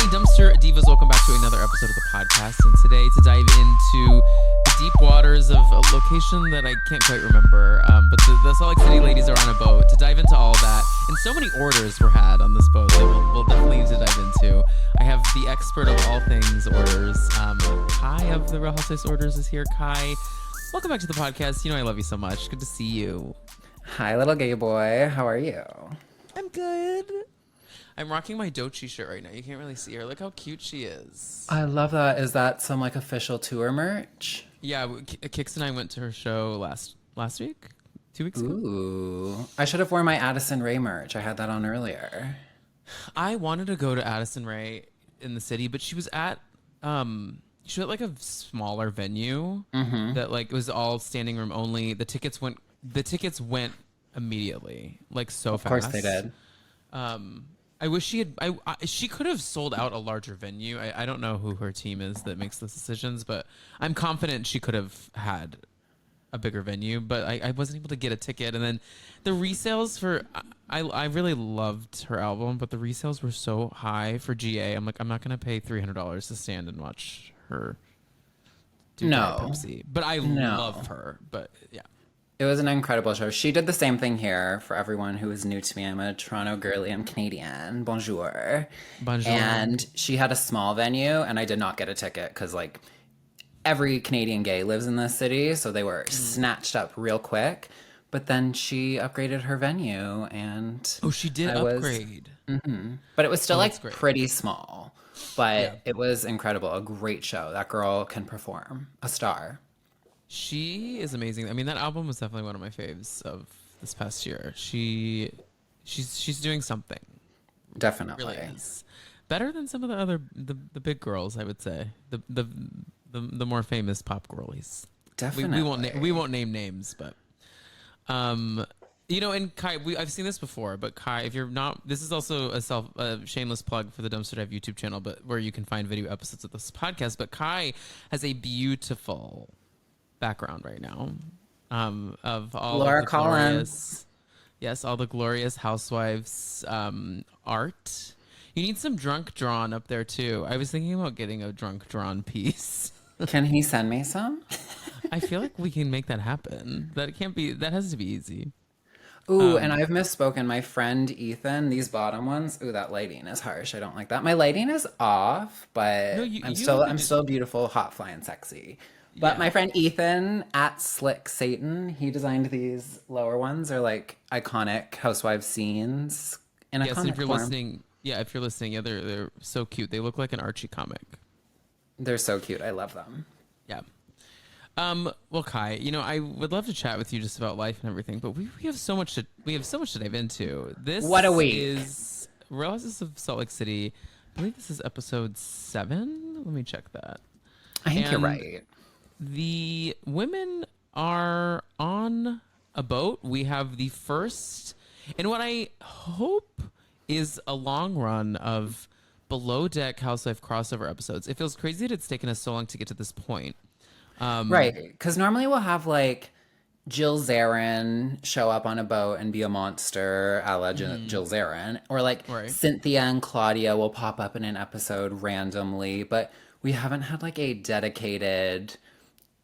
Dumpster Divas, welcome back to another episode of the podcast. And today, to dive into the deep waters of a location that I can't quite remember, but the Salt Lake City ladies are on a boat. To dive into all that, and so many orders were had on this boat that we'll definitely need to dive into. I have the expert of all things orders. Kai of the Real Housewives Orders is here. Kai, welcome back to the podcast. You know I love you so much. Good to see you. Hi, little gay boy. How are you? I'm good. I'm rocking my Doechii shirt right now. You can't really see her. Look how cute she is. I love that. Is that some like official tour merch? Yeah, Kix and I went to her show last week, 2 weeks ago. Ooh, I should have worn my Addison Rae merch. I had that on earlier. I wanted to go to Addison Rae in the city, but she was at like a smaller venue that like was all standing room only. The tickets went immediately, like so fast. Of course they did. I wish she could have sold out a larger venue. I don't know who her team is that makes those decisions, but I'm confident she could have had a bigger venue, but I wasn't able to get a ticket. And then the resales I really loved her album, but the resales were so high for GA. I'm like, I'm not going to pay $300 to stand and watch her do Pepsi. But I love her, but yeah. It was an incredible show. She did the same thing here. For everyone who is new to me, I'm a Toronto girly. I'm Canadian. Bonjour. Bonjour. And she had a small venue, and I did not get a ticket because, like, every Canadian gay lives in this city, so they were snatched up real quick. But then she upgraded her venue, and she did upgrade. But it was still like great. pretty small. But it was incredible. A great show. That girl can perform. A star. She is amazing. I mean, that album was definitely one of my faves of this past year. She's doing something. Definitely. Really is. Better than some of the other the big girls, I would say. The more famous pop girlies. Definitely. We won't name names, but and Kai, I've seen this before, but Kai, if you're not, this is also a shameless plug for the Dumpster Dive YouTube channel, but where you can find video episodes of this podcast. But Kai has a beautiful background right now of all Laura of the Collins. all the glorious housewives art. You need some drunk drawn up there too. I was thinking about getting a drunk drawn piece. Can he send me some? I feel like we can make that happen. That has to be easy. Ooh, and I've misspoken. My friend Ethan, these bottom ones. Ooh, that lighting is harsh. I don't like that. My lighting is off, but I'm still beautiful, hot, fly, and sexy. But my friend Ethan at Slick Satan, he designed these lower ones. They're like iconic housewives scenes in a comic if you're form. listening, they're so cute. They look like an Archie comic. They're so cute. I love them. Yeah. Well, Kai, I would love to chat with you just about life and everything, but we have so much to dive into. What a week. Is Real Housewives of Salt Lake City. I believe this is episode 7. Let me check that. I think you're right. The women are on a boat. We have the first, and what I hope is a long run of below deck housewife crossover episodes. It feels crazy that it's taken us so long to get to this point. Right, because normally we'll have like Jill Zarin show up on a boat and be a monster a la Jill Zarin, or like Cynthia and Claudia will pop up in an episode randomly, but we haven't had like a dedicated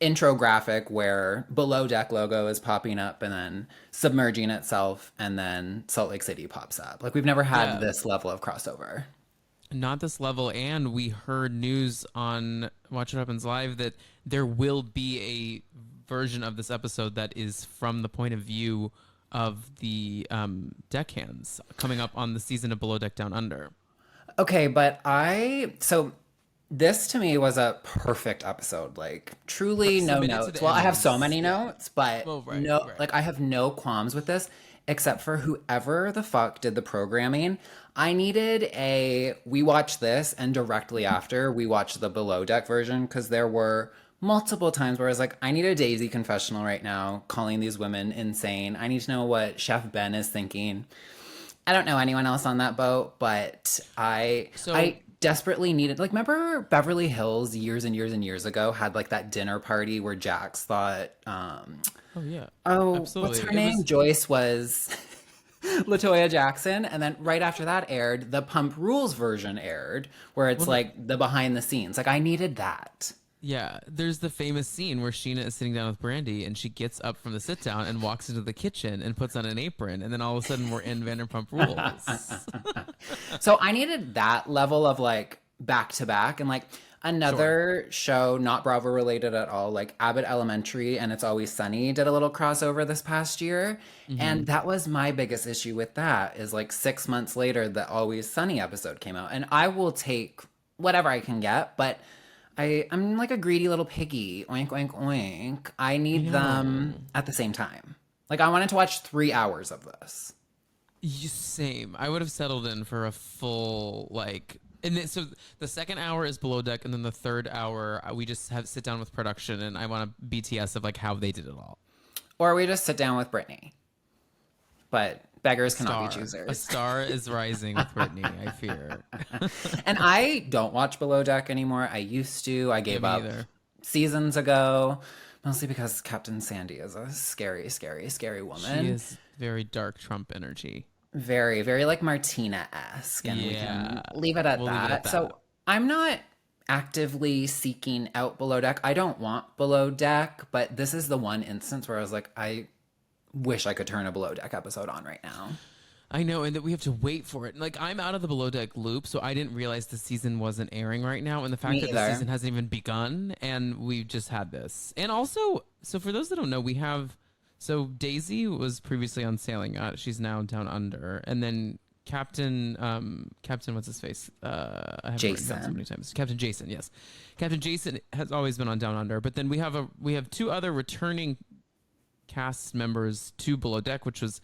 intro graphic where below deck logo is popping up and then submerging itself and then Salt Lake City pops up. Like we've never had this level of crossover. Not this level, and we heard news on Watch What Happens Live that there will be a version of this episode that is from the point of view of the deckhands coming up on the season of Below Deck Down Under. Okay, but this to me was a perfect episode. Like truly no notes. Well, I have so many notes, but like I have no qualms with this except for whoever the fuck did the programming. I needed we watch this and directly after we watch the below deck version, because there were multiple times where I was like, I need a Daisy confessional right now, calling these women insane. I need to know what Chef Ben is thinking. I don't know anyone else on that boat, but I desperately needed, like, remember Beverly Hills years and years and years ago had like that dinner party where Jax thought absolutely. what's her name? Joyce was LaToya Jackson. And then right after that aired, the Pump Rules version aired, where it's like the behind the scenes. Like, I needed that. Yeah, there's the famous scene where Sheena is sitting down with Brandy and she gets up from the sit down and walks into the kitchen and puts on an apron, and then all of a sudden we're in Vanderpump Rules. So I needed that level of like back to back, and like another show, not Bravo related at all, like Abbott Elementary and It's Always Sunny did a little crossover this past year. And that was my biggest issue with that, is like 6 months later, the Always Sunny episode came out. And I will take whatever I can get, but I'm like a greedy little piggy. Oink, oink, oink. I need them at the same time. Like, I wanted to watch 3 hours of this. Same. I would have settled in for a full, like... And then, so the second hour is Below Deck, and then the third hour, we just sit down with production, and I want a BTS of, like, how they did it all. Or we just sit down with Brittany. But... beggars cannot be choosers. A star is rising with Brittany, I fear. And I don't watch Below Deck anymore. I used to. I gave up seasons ago. Mostly because Captain Sandy is a scary, scary, scary woman. She is very dark Trump energy. Very, very like Martina-esque. And we can leave it at that. So I'm not actively seeking out Below Deck. I don't want Below Deck. But this is the one instance where I was like, I wish I could turn a Below Deck episode on right now. I know, and that we have to wait for it. Like, I'm out of the Below Deck loop, so I didn't realize the season wasn't airing right now, and the fact that the season hasn't even begun, and we've just had this. And also, so for those that don't know, we have... So Daisy was previously on Sailing Yacht. She's now Down Under. And then Captain what's his face? I have Jason. Down so many times. Captain Jason, yes. Captain Jason has always been on Down Under. But then we have 2 other returning cast members to Below Deck, which was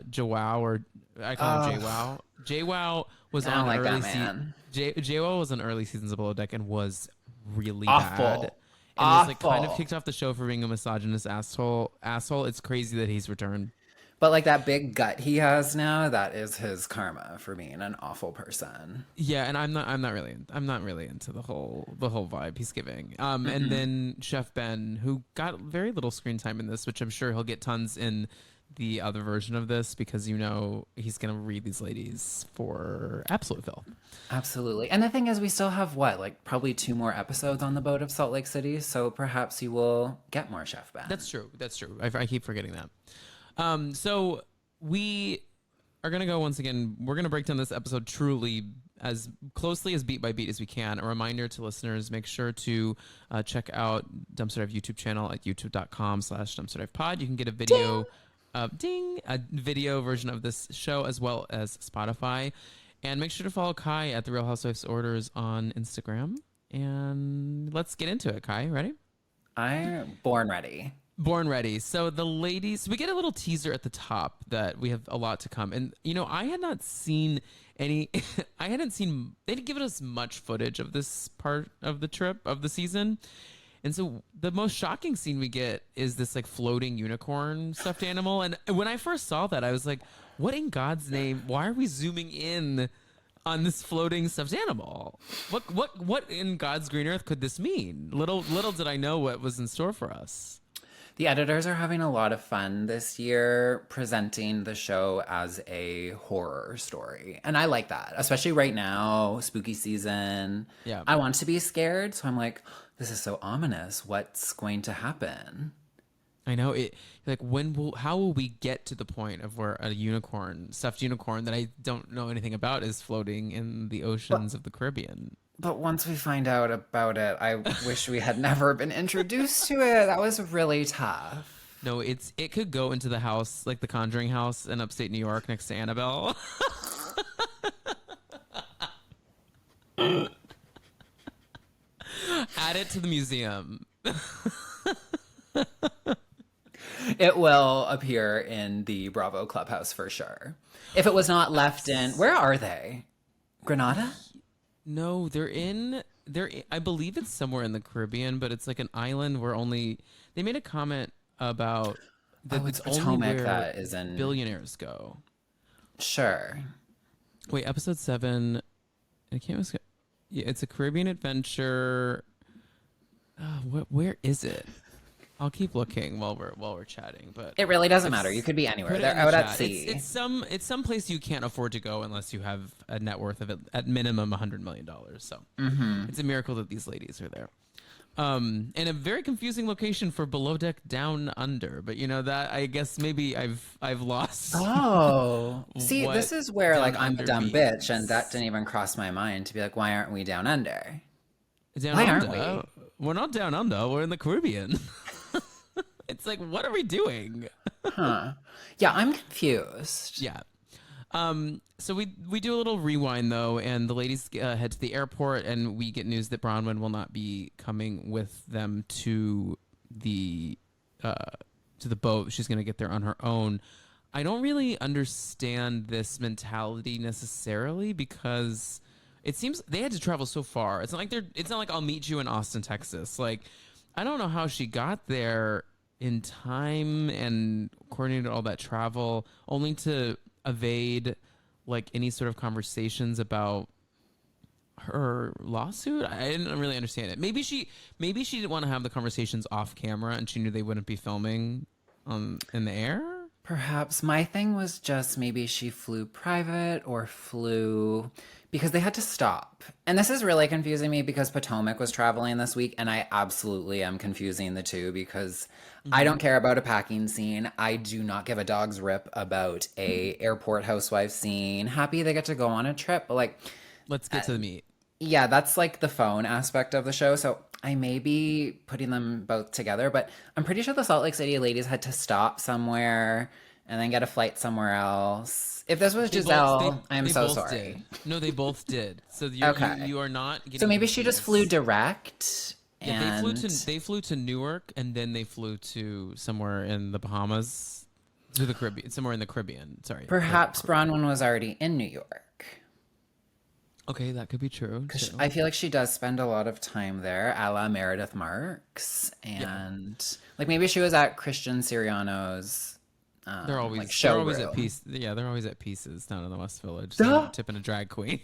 Joao, or I call him JWoww. JWoww was on like early season. JWoww was on early seasons of Below Deck and was really bad. And was like kind of kicked off the show for being a misogynist asshole. It's crazy that he's returned. But like that big gut he has now, that is his karma for being an awful person. Yeah, and I'm not really into the whole vibe he's giving. And then Chef Ben, who got very little screen time in this, which I'm sure he'll get tons in the other version of this, because he's gonna read these ladies for absolute filth. Absolutely. And the thing is, we still have probably 2 more episodes on the boat of Salt Lake City, so perhaps you will get more Chef Ben. That's true. I keep forgetting that. So we are going to go once again. We're going to break down this episode truly as closely as beat by beat as we can. A reminder to listeners, make sure to check out Dumpster Dive YouTube channel at youtube.com/dumpsterdivepod. You can get a video, a video version of this show, as well as Spotify. And make sure to follow Kai at the Real Housewives Orders on Instagram. And let's get into it. Kai, ready? I'm born ready. Born ready. So the ladies, we get a little teaser at the top that we have a lot to come. And, I had not seen any, they didn't give us much footage of this part of the trip of the season. And so the most shocking scene we get is this like floating unicorn stuffed animal. And when I first saw that, I was like, what in God's name? Why are we zooming in on this floating stuffed animal? What in God's green earth could this mean? Little did I know what was in store for us. The editors are having a lot of fun this year presenting the show as a horror story. And I like that, especially right now, spooky season. Yeah. I want to be scared, so I'm like, this is so ominous. What's going to happen? I know it. Like, how will we get to the point of where a stuffed unicorn that I don't know anything about, is floating in the oceans of the Caribbean? But once we find out about it, I wish we had never been introduced to it. That was really tough. No, it could go into the house, like the Conjuring house in upstate New York next to Annabelle. Add it to the museum. It will appear in the Bravo Clubhouse for sure. If it was not left in... Where are they? Grenada? No, I believe it's somewhere in the Caribbean, but it's like an island where they made a comment about that it's only Potomac where that is in... billionaires go. Sure. Wait, episode 7. I can't... Yeah, it's a Caribbean adventure. Where is it? I'll keep looking while we're chatting, but it really doesn't matter. You could be anywhere. They're out at sea. It's some place you can't afford to go unless you have a net worth of at minimum $100 million. So it's a miracle that these ladies are there. And a very confusing location for Below Deck Down Under, but you know that I guess maybe I've lost. Oh, see, this is where like I'm a dumb bitch, and that didn't even cross my mind to be like, why aren't we down under? Why aren't we? We're not down under. We're in the Caribbean. It's like, what are we doing? Huh? Yeah, I'm confused. Yeah. So we do a little rewind though, and the ladies head to the airport, and we get news that Bronwyn will not be coming with them to the boat. She's going to get there on her own. I don't really understand this mentality necessarily because it seems they had to travel so far. It's not like I'll meet you in Austin, Texas. Like, I don't know how she got there in time and coordinated all that travel only to evade like any sort of conversations about her lawsuit. I didn't really understand it. Maybe she didn't want to have the conversations off camera and she knew they wouldn't be filming in the air. Perhaps my thing was just maybe she flew private or flew because they had to stop. And this is really confusing me because Potomac was traveling this week, and I absolutely am confusing the two because I don't care about a packing scene. I do not give a dog's rip about a airport housewife scene. Happy they get to go on a trip, but like, let's get to the meat. Yeah, that's like the phone aspect of the show. So I may be putting them both together, but I'm pretty sure the Salt Lake City ladies had to stop somewhere and then get a flight somewhere else. If this was Giselle, I'm so sorry. Did. No, they both did. So okay. You are not getting so maybe she just flew direct. Yeah, they flew to Newark, and then they flew to somewhere in the Bahamas, to the Caribbean, somewhere in the Caribbean. Sorry. Perhaps Bronwyn was already in New York. Okay, that could be true. Because I feel like she does spend a lot of time there, a la Meredith Marks, and like maybe she was at Christian Siriano's. They're always at peace. Yeah, they're always at pieces down in the West Village. Tipping a drag queen.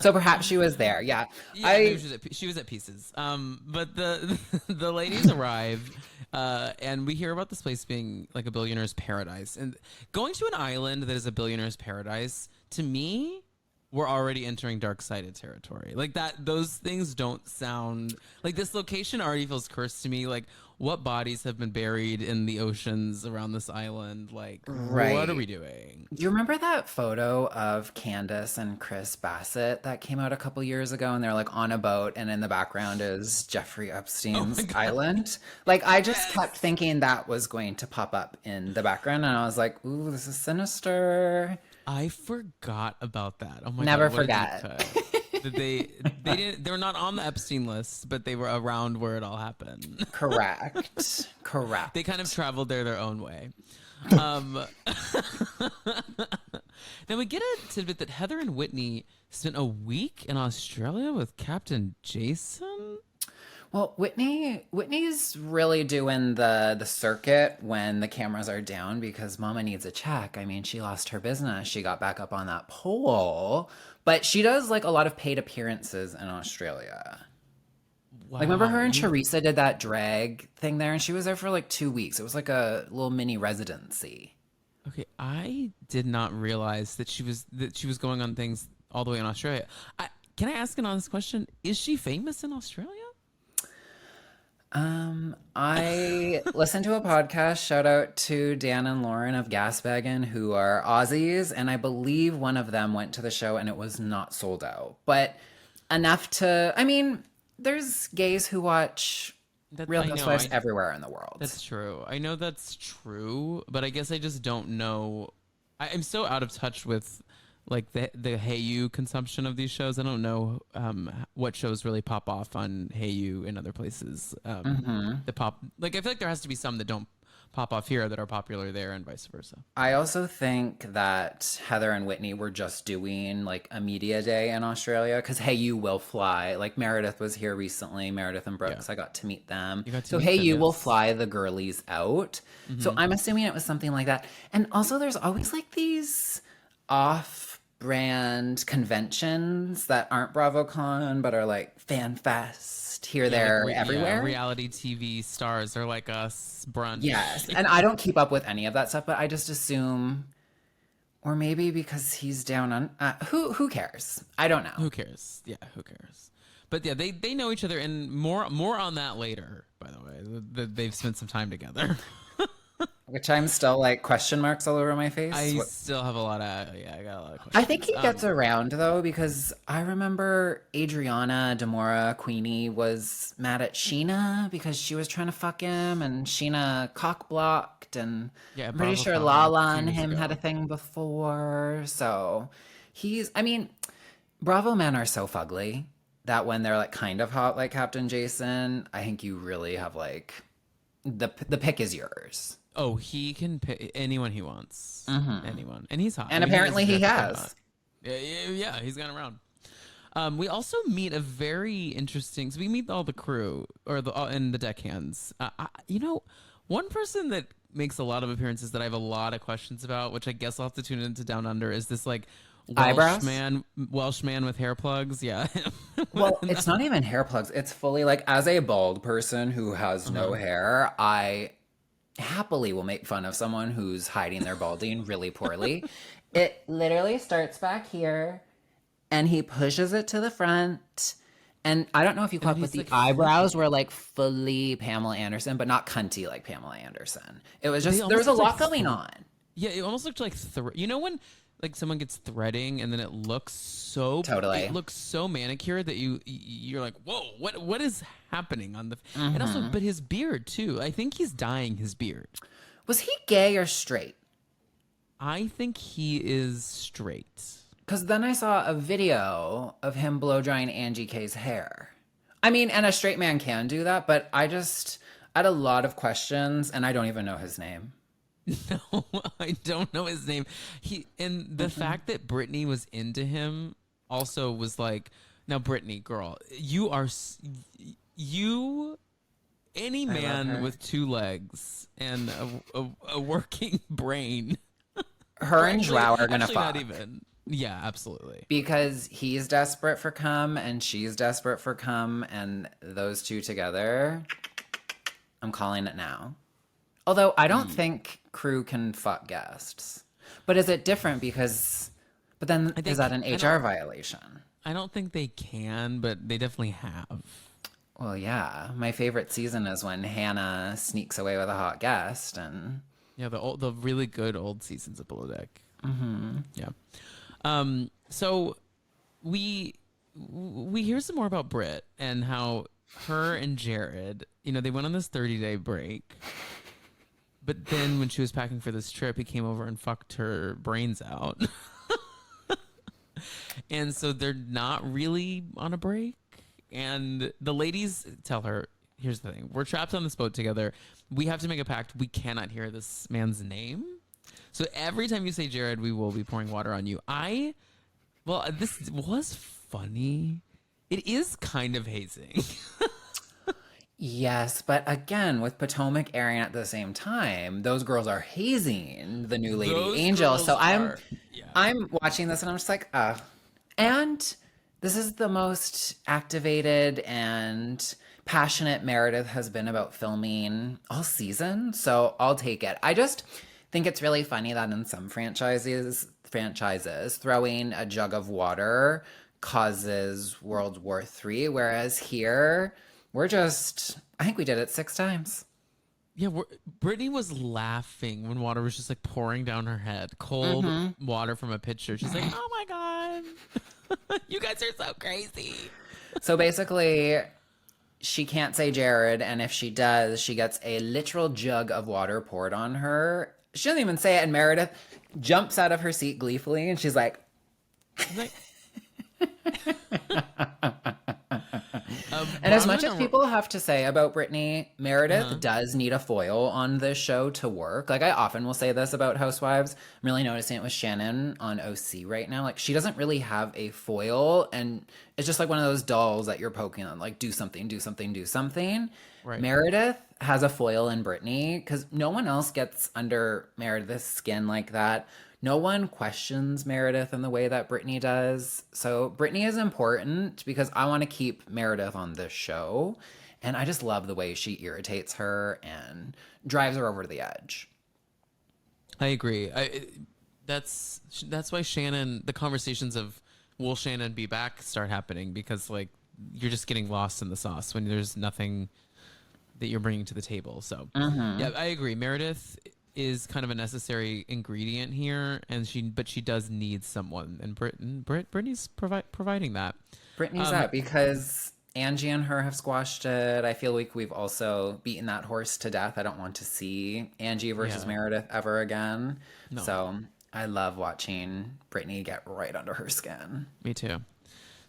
So perhaps she was there. Yeah, she was at pieces. But the ladies arrive, and we hear about this place being like a billionaire's paradise. And going to an island that is a billionaire's paradise, to me, we're already entering dark-sided territory. Like that, those things don't sound like this location already feels cursed to me. Like, what bodies have been buried in the oceans around this island? Like, what are we doing? Do you remember that photo of Candace and Chris Bassett that came out a couple years ago? And they're like on a boat, and in the background is Jeffrey Epstein's island. Like, I just kept thinking that was going to pop up in the background, and I was like, "Ooh, this is sinister." I forgot about that. Oh my Never God, forget. They're not on the Epstein list, but they were around where it all happened. Correct. They kind of traveled there their own way. Then we get a tidbit that Heather and Whitney spent a week in Australia with Captain Jason. Well, Whitney's really doing the circuit when the cameras are down because Mama needs a check. I mean, she lost her business. She got back up on that pole. But she does like a lot of paid appearances in Australia. Wow. Like, remember her and Teresa did that drag thing there, and she was there for like 2 weeks. It was like a little mini residency. Okay, I did not realize that she was going on things all the way in Australia. Can I ask an honest question? Is she famous in Australia? I listened to a podcast, shout out to Dan and Lauren of Gasbaggin, who are Aussies, and I believe one of them went to the show and it was not sold out. But enough to, I mean, there's gays who watch Real Housewives everywhere in the world. That's true. I know that's true, but I guess I just don't know. I'm so out of touch with like the Hey You consumption of these shows. I don't know what shows really pop off on Hey You in other places. The pop, like, I feel like there has to be some that don't pop off here that are popular there, and vice versa. I also think that Heather and Whitney were just doing like a media day in Australia because Hey You will fly. Like, Meredith was here recently. Meredith and Brooks, I got to meet them. So Hey You will fly the girlies out. So I'm assuming it was something like that. And also, there's always like these off-brand conventions that aren't BravoCon but are like Fan Fest just here, there, everywhere. Reality TV stars are like us, brunch. Yes, and I don't keep up with any of that stuff, but I just assume, or maybe because he's down on who cares? I don't know. Who cares? Yeah, who cares? But yeah, they know each other, and more on that later. By the way, they've spent some time together. Which I'm still like question marks all over my face. I still have a lot of I got a lot of questions. I think he gets around though, because I remember Adriana Demora Queenie was mad at Sheena because she was trying to fuck him, and Sheena cock blocked, and yeah, I'm pretty sure Lala and him had a thing before. So I mean, Bravo men are so fugly that when they're like kind of hot like Captain Jason, I think you really have like the pick is yours. Oh, he can pick anyone he wants. Anyone. And he's hot. And apparently he has. Yeah, he's gone around. We also meet a very interesting... So we meet all the crew and the deckhands. One person that makes a lot of appearances that I have a lot of questions about, which I guess I'll have to tune into Down Under, is this like Welsh man with hair plugs. Yeah. Well, it's not even hair plugs. It's fully like, as a bald person who has no hair, I happily will make fun of someone who's hiding their balding really poorly. It literally starts back here and he pushes it to the front. And I don't know if you caught, but the eyebrows were like fully Pamela Anderson, but not cunty like Pamela Anderson. It was just, there was a lot going on. Yeah, it almost looked like, when like someone gets threading and then it looks so it looks so manicured that you're like, whoa, what is happening on the and also, but his beard too. I think he's dyeing his beard. Was he gay or straight? I think he is straight. Because then I saw a video of him blow drying Angie K's hair. I mean, and a straight man can do that, but I had a lot of questions, and I don't even know his name. No, I don't know his name. The fact that Brittany was into him also was like, now Brittany, girl, any man with two legs and a working brain. Her and Joao are gonna fuck. Not even. Yeah, absolutely. Because he's desperate for cum and she's desperate for cum, and those two together, I'm calling it now. Although I don't think crew can fuck guests. But is it different because... But then is that an HR violation? I don't think they can, but they definitely have. Well, yeah. My favorite season is when Hannah sneaks away with a hot guest. And yeah, the really good old seasons of Below Deck. Mm-hmm. Yeah. So we hear some more about Britt and how her and Jared, they went on this 30-day break. But then when she was packing for this trip, he came over and fucked her brains out. And so they're not really on a break. And the ladies tell her, here's the thing. We're trapped on this boat together. We have to make a pact. We cannot hear this man's name. So every time you say Jared, we will be pouring water on you. This was funny. It is kind of hazing. Yes, but again, with Potomac airing at the same time, those girls are hazing the new Lady Angel. So I'm watching this and I'm just like, and this is the most activated and passionate Meredith has been about filming all season. So I'll take it. I just think it's really funny that in some franchises, throwing a jug of water causes World War III, whereas here... I think we did it 6 times. Yeah, Brittany was laughing when water was just like pouring down her head. Cold water from a pitcher. She's like, oh my God. You guys are so crazy. So basically, she can't say Jared, and if she does, she gets a literal jug of water poured on her. She doesn't even say it, and Meredith jumps out of her seat gleefully, and she's like... And as much as people have to say about Brittany, Meredith does need a foil on this show to work. Like, I often will say this about Housewives. I'm really noticing it with Shannon on OC right now. Like, she doesn't really have a foil, and it's just like one of those dolls that you're poking on. Like, do something, do something, do something. Right. Meredith has a foil in Brittany because no one else gets under Meredith's skin like that. no one questions Meredith in the way that Brittany does. So Brittany is important because I want to keep Meredith on this show. And I just love the way she irritates her and drives her over to the edge. I agree. That's why Shannon, the conversations of will Shannon be back start happening, because like you're just getting lost in the sauce when there's nothing that you're bringing to the table. So yeah, I agree. Meredith is kind of a necessary ingredient here, and she does need someone, and Brittany's providing that. Brittany's that because Angie and her have squashed it. I feel like we've also beaten that horse to death. I don't want to see Angie versus Meredith ever again. No. So I love watching Brittany get right under her skin. Me too.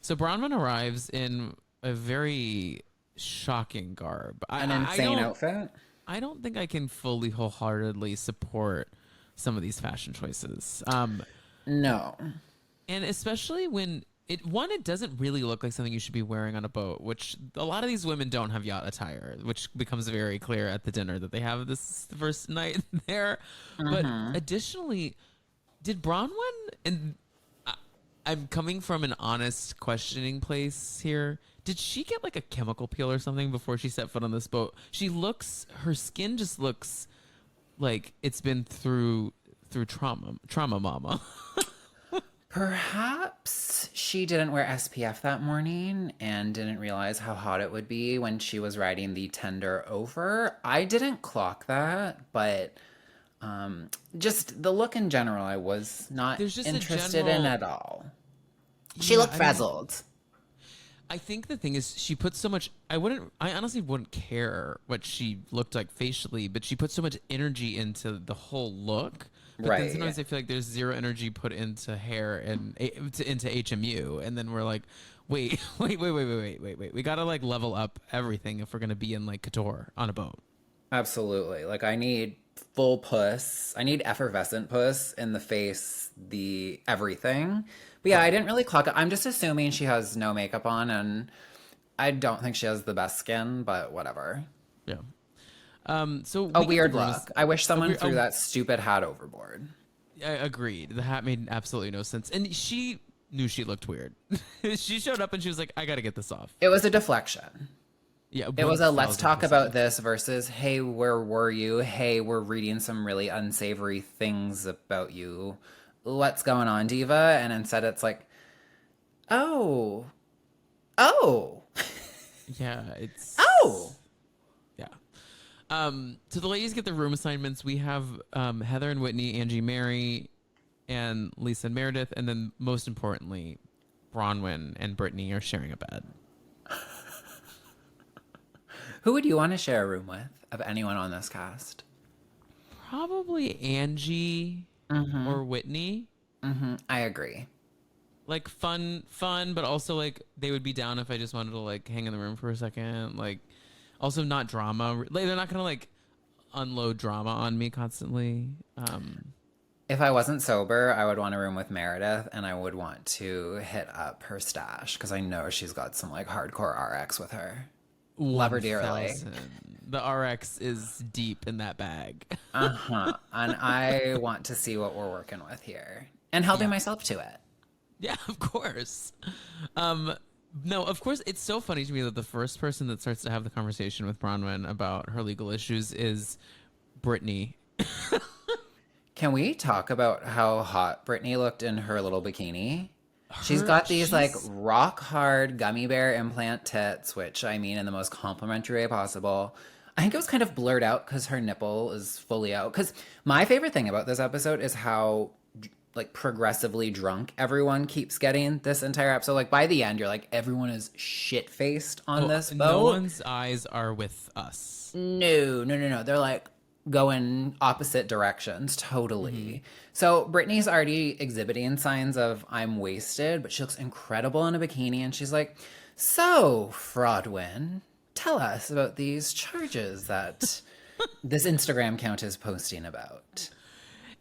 So Bronwyn arrives in a very shocking garb. An insane outfit. I don't think I can fully wholeheartedly support some of these fashion choices. No. And especially when it doesn't really look like something you should be wearing on a boat, which a lot of these women don't have yacht attire, which becomes very clear at the dinner that they have this first night there. But additionally, did Bronwyn, and I'm coming from an honest questioning place here, did she get like a chemical peel or something before she set foot on this boat? Her skin just looks like it's been through trauma mama. Perhaps she didn't wear SPF that morning and didn't realize how hot it would be when she was riding the tender over. I didn't clock that, but just the look in general, I was not interested in at all. She looked frazzled. I think the thing is she put so much, I honestly wouldn't care what she looked like facially, but she put so much energy into the whole look. But then sometimes I feel like there's zero energy put into hair and into HMU. And then we're like, wait. We got to like level up everything if we're going to be in like couture on a boat. Absolutely. Like I need full puss. I need effervescent puss in the face, the everything. But yeah, I didn't really clock it. I'm just assuming she has no makeup on, and I don't think she has the best skin, but whatever. Yeah. So a weird look. I wish someone threw that stupid hat overboard. I agreed. The hat made absolutely no sense. And she knew she looked weird. She showed up and she was like, I got to get this off. It was a deflection. Yeah. It was a let's talk about this versus, hey, where were you? Hey, we're reading some really unsavory things about you. What's going on, diva? And instead it's like, oh. Yeah, it's... Oh! So the ladies get the room assignments. We have Heather and Whitney, Angie, Mary, and Lisa and Meredith, and then most importantly, Bronwyn and Brittany are sharing a bed. Who would you want to share a room with of anyone on this cast? Probably Angie or Whitney. I agree. Like fun, but also like they would be down if I just wanted to like hang in the room for a second. Like also not drama. Like they're not gonna like unload drama on me constantly. If I wasn't sober, I would want a room with Meredith, and I would want to hit up her stash because I know she's got some like hardcore RX with her. Love her dearly. The RX is deep in that bag. And I want to see what we're working with here and helping myself to it. Yeah, of course. No, of course. It's so funny to me that the first person that starts to have the conversation with Bronwyn about her legal issues is Brittany. Can we talk about how hot Brittany looked in her little bikini? She's got these like rock hard gummy bear implant tits, which I mean in the most complimentary way possible. I think it was kind of blurred out because her nipple is fully out. Because my favorite thing about this episode is how like progressively drunk everyone keeps getting this entire episode. Like by the end, you're like, everyone is shit faced on this boat. No one's eyes are with us. No. They're like going opposite directions totally. So Brittany's already exhibiting signs of I'm wasted, but she looks incredible in a bikini, and she's like, so Fraudwin, tell us about these charges that this Instagram account is posting about.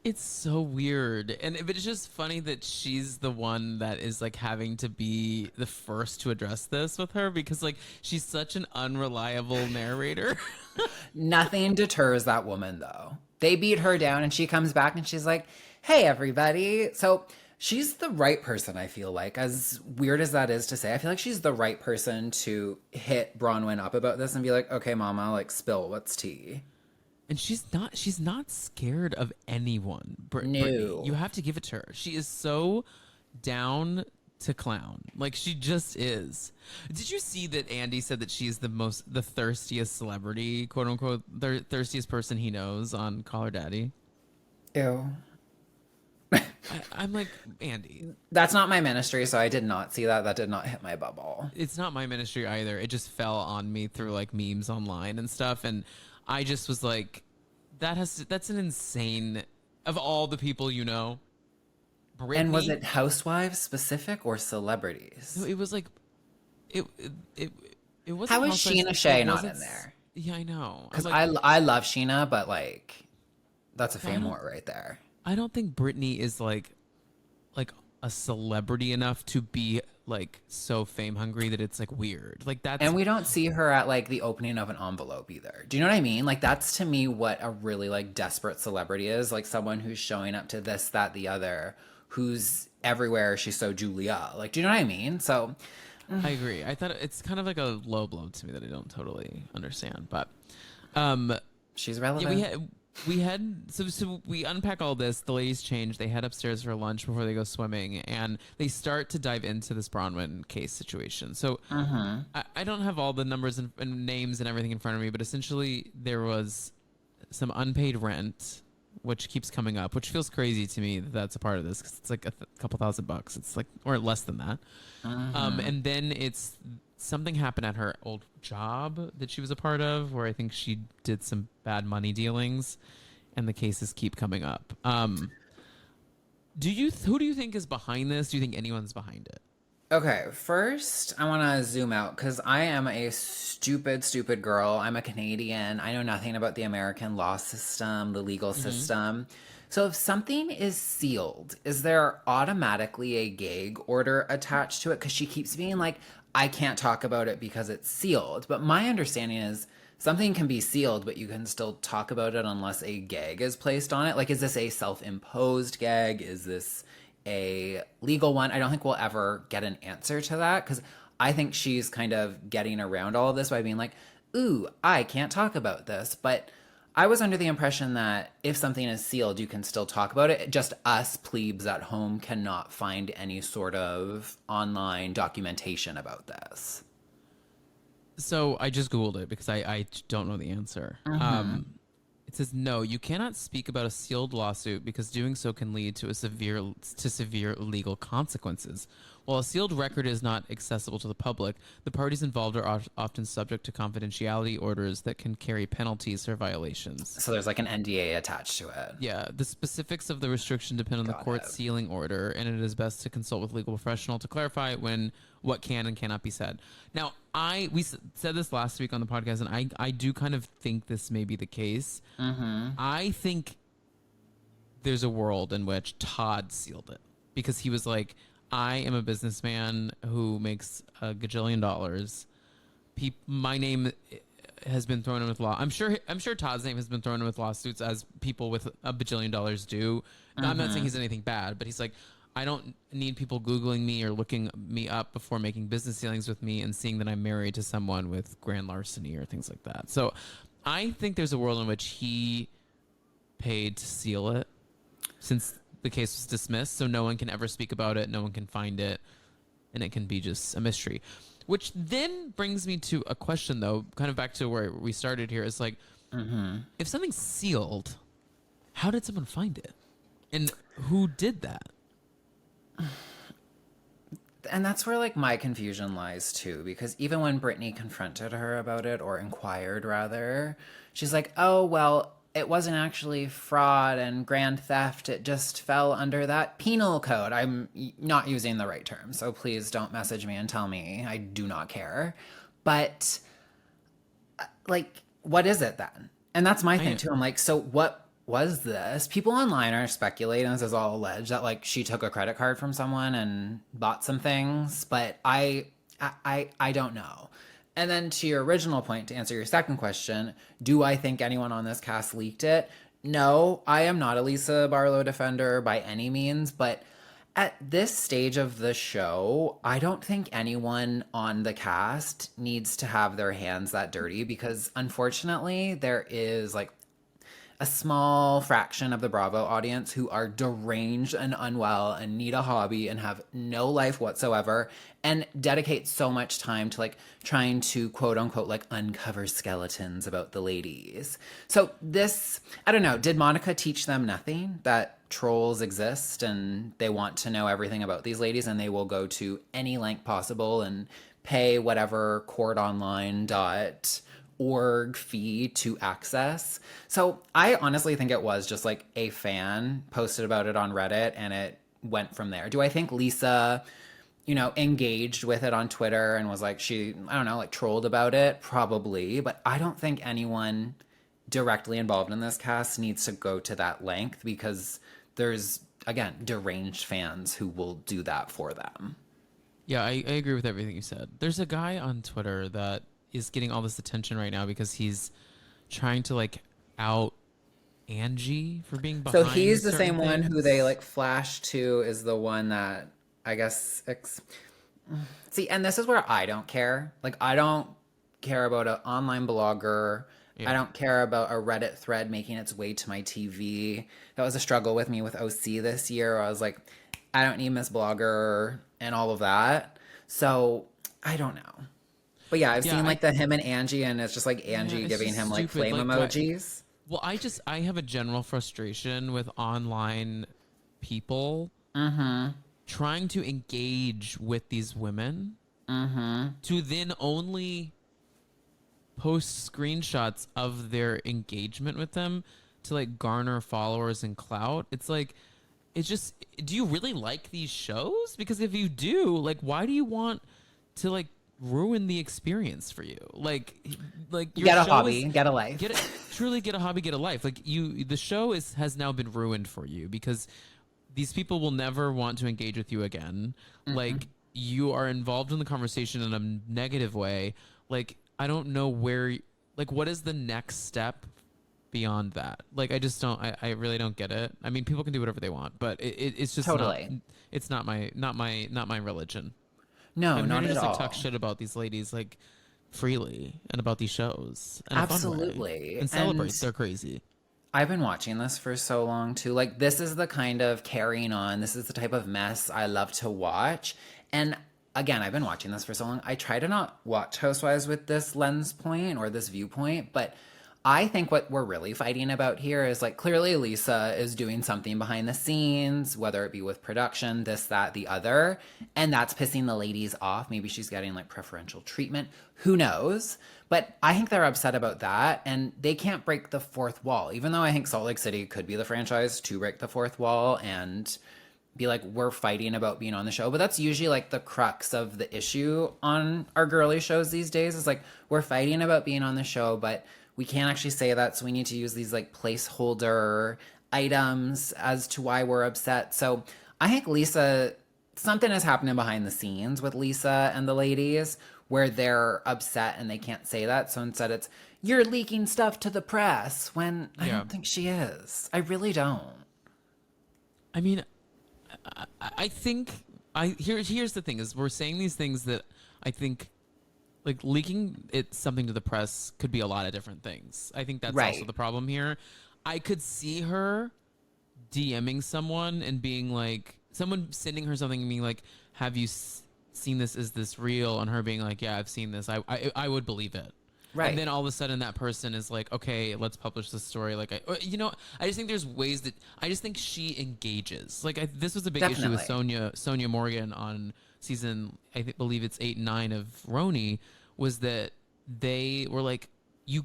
It's so weird. And it's just funny that she's the one that is like having to be the first to address this with her, because like she's such an unreliable narrator. Nothing deters that woman though. They beat her down and she comes back and she's like, Hey, everybody. So she's the right person, I feel like. As weird as that is to say, I feel like she's the right person to hit Bronwyn up about this and be like, okay, mama, like, spill what's tea. And she's not scared of anyone, Brittany. You No. have to give it to her. She is so down to clown. Like she just is. Did you see that Andy said that she's the thirstiest celebrity, quote unquote, the thirstiest person he knows on Call Her Daddy? Ew. I'm like, Andy. That's not my ministry, so I did not see that. That did not hit my bubble. It's not my ministry either. It just fell on me through like memes online and stuff, and I just was like, that's an insane. Of all the people you know, Britney. And was it housewives specific or celebrities? No, it was like, it it it wasn't. How is Housewives, Sheena Shea it not wasn't in there? Yeah, I know. Because Like, I love Sheena, but like, that's a I fame don't war right there. I don't think Britney is like a celebrity enough to be like so fame hungry that it's like weird. Like that's And we don't see her at like the opening of an envelope either. Do you know what I mean? Like that's to me what a really like desperate celebrity is. Like someone who's showing up to this, that, the other, who's everywhere. She's so Julia. Like, do you know what I mean? So I agree. I thought it's kind of like a low blow to me that I don't totally understand. But she's yeah, relevant. we had so we unpack all this. The ladies change. They head upstairs for lunch before they go swimming, and they start to dive into this Bronwyn case situation. So I don't have all the numbers and names and everything in front of me, but essentially there was some unpaid rent, which keeps coming up, which feels crazy to me that that's a part of this because it's like a couple $1,000. It's like or less than that. And then it's something happened at her old job that she was a part of where I think she did some bad money dealings and the cases keep coming up. Who do you think is behind this? Do you think anyone's behind it? Okay, first I want to zoom out because I am a stupid, stupid girl. I'm a Canadian. I know nothing about the American law system, the legal system. So if something is sealed, is there automatically a gag order attached to it? Because she keeps being like, I can't talk about it because it's sealed. But my understanding is something can be sealed, but you can still talk about it unless a gag is placed on it. Like, is this a self-imposed gag? Is this a legal one? I don't think we'll ever get an answer to that because I think she's kind of getting around all of this by being like, ooh, I can't talk about this. But I was under the impression that if something is sealed, you can still talk about it. Just us plebes at home cannot find any sort of online documentation about this. So I just Googled it because I don't know the answer. It says, no, you cannot speak about a sealed lawsuit because doing so can lead to severe legal consequences. While a sealed record is not accessible to the public, the parties involved are often subject to confidentiality orders that can carry penalties for violations. So there's like an NDA attached to it. Yeah, the specifics of the restriction depend on the court's sealing order, and it is best to consult with a legal professional to clarify what can and cannot be said. Now, we said this last week on the podcast, and I do kind of think this may be the case. I think there's a world in which Todd sealed it because he was like, I am a businessman who makes a gajillion dollars. My name has been thrown in with law. I'm sure Todd's name has been thrown in with lawsuits as people with a bajillion dollars do. I'm not saying he's anything bad, but he's like, I don't need people Googling me or looking me up before making business dealings with me and seeing that I'm married to someone with grand larceny or things like that. So I think there's a world in which he paid to seal it since the case was dismissed, so no one can ever speak about it, no one can find it, and it can be just a mystery. Which then brings me to a question, though, kind of back to where we started here. Is like, if something's sealed, how did someone find it? And who did that? And that's where like my confusion lies too, because even when Brittany confronted her about it, or inquired rather, she's like, oh, well, it wasn't actually fraud and grand theft. It just fell under that penal code. I'm not using the right term, so please don't message me and tell me. I do not care. But like, what is it then? And that's my thing too. I'm like, so what was this? People online are speculating, this is all alleged, that like she took a credit card from someone and bought some things, but I don't know. And then to your original point, to answer your second question, do I think anyone on this cast leaked it? No, I am not a Lisa Barlow defender by any means, but at this stage of the show, I don't think anyone on the cast needs to have their hands that dirty because unfortunately, there is like a small fraction of the Bravo audience who are deranged and unwell and need a hobby and have no life whatsoever and dedicate so much time to like trying to quote unquote like uncover skeletons about the ladies. So this, I don't know, did Monica teach them nothing that trolls exist and they want to know everything about these ladies and they will go to any length possible and pay whatever courtonline.org fee to access. So I honestly think it was just like a fan posted about it on Reddit and it went from there. Do I think Lisa, engaged with it on Twitter and was like, I don't know, like trolled about it? Probably. But I don't think anyone directly involved in this cast needs to go to that length because there's, again, deranged fans who will do that for them. Yeah, I agree with everything you said. There's a guy on Twitter that is getting all this attention right now because he's trying to like out Angie for being behind. So he's the same things. one who they like flash to is the one that I guess see, and this is where I don't care. Like I don't care about an online blogger. Yeah. I don't care about a Reddit thread making its way to my TV. That was a struggle with me with OC this year. I was like, I don't need Miss Blogger and all of that. So I don't know. But yeah, I've seen like the him and Angie, and it's just like Angie giving him like flame emojis. Well, I have a general frustration with online people trying to engage with these women to then only post screenshots of their engagement with them to like garner followers and clout. It's like, it's just, do you really like these shows? Because if you do, like, why do you want to like ruin the experience for you? Like your get a hobby, get a life. Truly get a hobby, get a life. Like the show has now been ruined for you because these people will never want to engage with you again. Like you are involved in the conversation in a negative way. Like I don't know what is the next step beyond that? Like I just don't. I really don't get it. I mean, people can do whatever they want, but it's just totally. It's not my religion. No, not at all. Like, talk shit about these ladies like freely and about these shows. In Absolutely, a fun way, and celebrate. They're crazy. I've been watching this for so long too. Like this is the kind of carrying on. This is the type of mess I love to watch. And again, I've been watching this for so long. I try to not watch Housewives with this lens point or this viewpoint, but I think what we're really fighting about here is like clearly Lisa is doing something behind the scenes, whether it be with production, this, that, the other, and that's pissing the ladies off. Maybe she's getting like preferential treatment. Who knows? But I think they're upset about that, and they can't break the fourth wall, even though I think Salt Lake City could be the franchise to break the fourth wall and be like, we're fighting about being on the show. But that's usually like the crux of the issue on our girly shows these days is like, we're fighting about being on the show, but we can't actually say that, so we need to use these like placeholder items as to why we're upset. So I think Lisa, something is happening behind the scenes with Lisa and the ladies where they're upset and they can't say that. So instead it's, you're leaking stuff to the press, when I don't think she is. I really don't. I mean, I think here's the thing is we're saying these things that I think like leaking something to the press could be a lot of different things. I think that's also the problem here. I could see her DMing someone and being like, someone sending her something and being like, have you seen this? Is this real? And her being like, yeah, I've seen this. I would believe it. Right. And then all of a sudden that person is like, okay, let's publish this story. Like, I just think there's ways that I just think she engages. Like this was a big issue with Sonia Morgan on season, believe it's 8 and 9 of Roni, was that they were like, you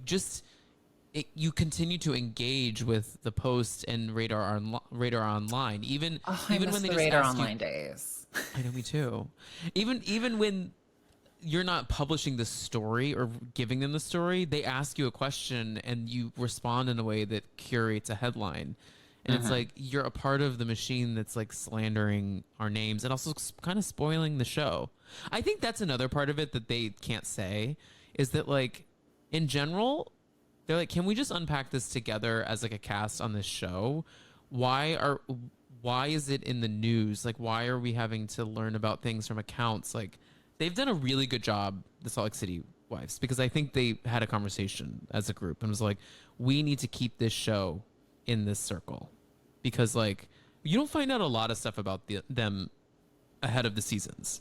continue to engage with the post and Radar Online, even when they just Radar Online days. I know, me too. Even when you're not publishing the story or giving them the story, they ask you a question and you respond in a way that curates a headline. And it's like, you're a part of the machine that's like slandering our names and also kind of spoiling the show. I think that's another part of it that they can't say is that like in general, they're like, can we just unpack this together as like a cast on this show? Why is it in the news? Like, why are we having to learn about things from accounts? Like, they've done a really good job, the Salt Lake City wives, because I think they had a conversation as a group and was like, we need to keep this show in this circle, because like you don't find out a lot of stuff about them ahead of the seasons.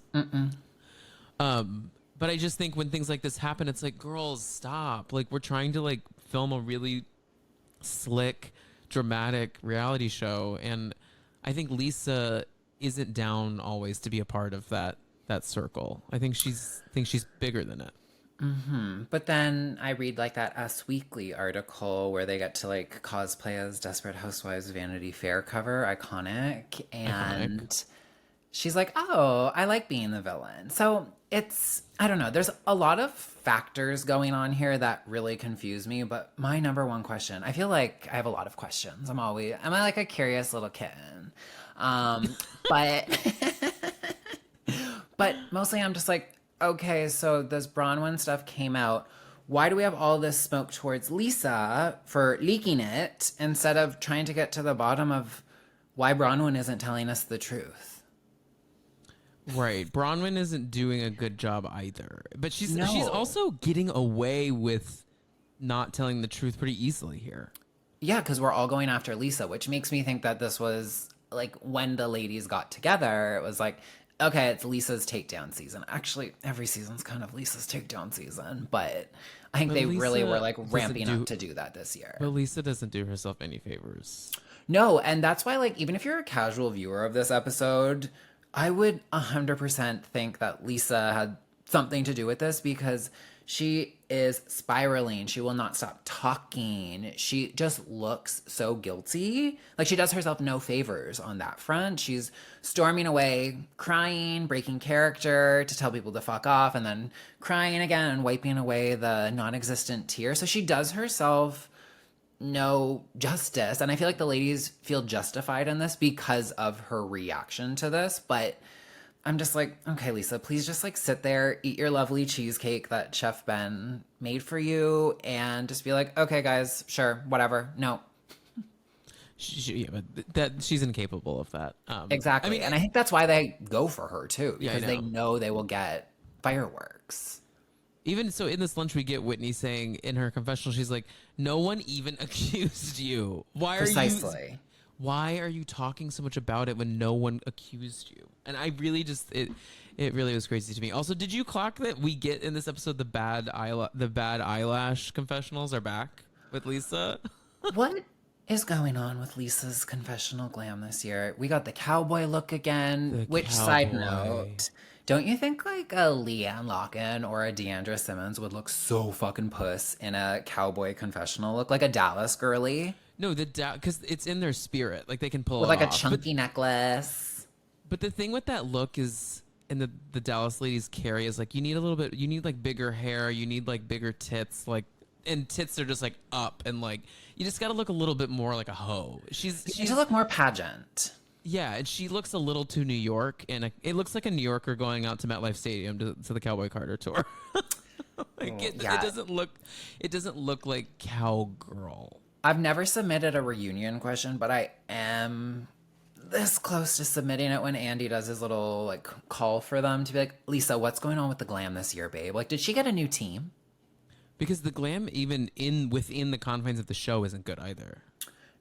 But I just think when things like this happen, it's like, girls, stop. Like, we're trying to like film a really slick, dramatic reality show, and I think Lisa isn't down always to be a part of that circle. I think she's bigger than it. But then I read like that Us Weekly article where they get to like cosplay as Desperate Housewives Vanity Fair cover, iconic, and she's like, oh, I like being the villain. So it's, I don't know, there's a lot of factors going on here that really confuse me, but my number one question, I feel like I have a lot of questions. Am I like a curious little kitten? But but mostly I'm just like, okay, so this Bronwyn stuff came out. Why do we have all this smoke towards Lisa for leaking it instead of trying to get to the bottom of why Bronwyn isn't telling us the truth? Right. Bronwyn isn't doing a good job either. But she's also getting away with not telling the truth pretty easily here. Yeah, because we're all going after Lisa, which makes me think that this was like when the ladies got together, it was like, okay, it's Lisa's takedown season. Actually, every season's kind of Lisa's takedown season, but I think they really were like ramping up to do that this year. But Lisa doesn't do herself any favors. No, and that's why, like, even if you're a casual viewer of this episode, I would 100% think that Lisa had something to do with this, because she is spiraling. She will not stop talking. She just looks so guilty. Like, she does herself no favors on that front. She's storming away, crying, breaking character to tell people to fuck off, and then crying again and wiping away the non-existent tear. So she does herself no justice. And I feel like the ladies feel justified in this because of her reaction to this. But I'm just like, okay, Lisa, please just like sit there, eat your lovely cheesecake that Chef Ben made for you, and just be like, okay, guys, sure, whatever. No. But she's incapable of that. Exactly. I mean, and I think that's why they go for her too, because they know they will get fireworks. Even so, in this lunch, we get Whitney saying in her confessional, she's like, no one even accused you. Why are you talking so much about it when no one accused you? And I really just, it really was crazy to me. Also, did you clock that we get in this episode the bad eyelash confessionals are back with Lisa? What is going on with Lisa's confessional glam this year? We got the cowboy look again, side note, don't you think like a Leanne Locken or a Deandra Simmons would look so fucking puss in a cowboy confessional look, like a Dallas girly? No, because it's in their spirit. Like, they can pull with it like off. A chunky necklace. But the thing with that look is, and the Dallas ladies carry, is like, you need like bigger hair, you need like bigger tits, like, and tits are just like up, and like, you just got to look a little bit more like a hoe. You need to look more pageant. Yeah, and she looks a little too New York, and it looks like a New Yorker going out to MetLife Stadium to the Cowboy Carter tour. It doesn't look like cowgirl. I've never submitted a reunion question, but I am this close to submitting it when Andy does his little like call for them to be like, Lisa, what's going on with the glam this year, babe? Like, did she get a new team? Because the glam, even within the confines of the show, isn't good either.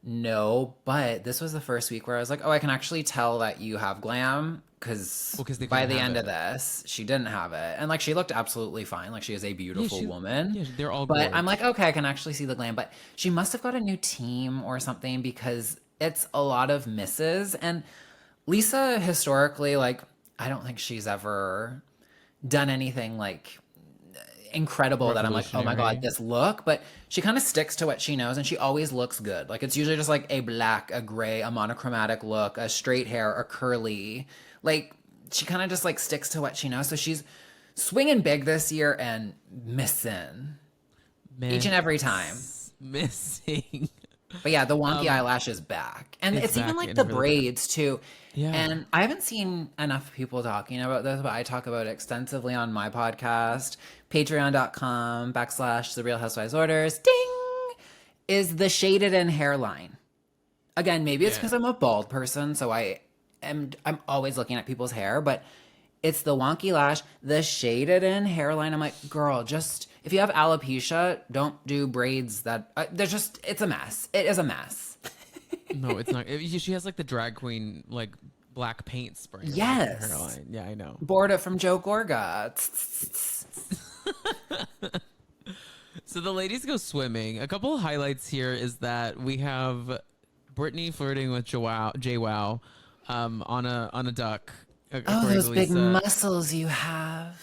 No, but this was the first week where I was like, oh, I can actually tell that you have glam, because by the end of this, she didn't have it. And like, she looked absolutely fine. Like, she is a beautiful woman. Yeah, they're all But I'm like, okay, I can actually see the glam. But she must have got a new team or something, because it's a lot of misses. And Lisa, historically, like, I don't think she's ever done anything like incredible that I'm like, oh my god, this look. But she kind of sticks to what she knows, and she always looks good. Like, it's usually just like a black, a gray, a monochromatic look, a straight hair, a curly. Like, she kind of just like sticks to what she knows. So she's swinging big this year and missing each and every time. Missing. But yeah, the wonky eyelash is back. And it's even like the braids too. Yeah. And I haven't seen enough people talking about this, but I talk about it extensively on my podcast, patreon.com/The Real Housewives Orders. Ding! is the shaded in hairline. Again, maybe it's because I'm a bald person, so I'm always looking at people's hair, but it's the wonky lash, the shaded in hairline. I'm like, girl, just if you have alopecia, don't do braids that it's a mess. It is a mess. No, it's not. She has like the drag queen, like black paint spray. Yes. Hairline. Yeah, I know. Borda from Joe Gorga. So the ladies go swimming. A couple of highlights here is that we have Brittany flirting with JWoww on a duck. Oh, those big muscles you have.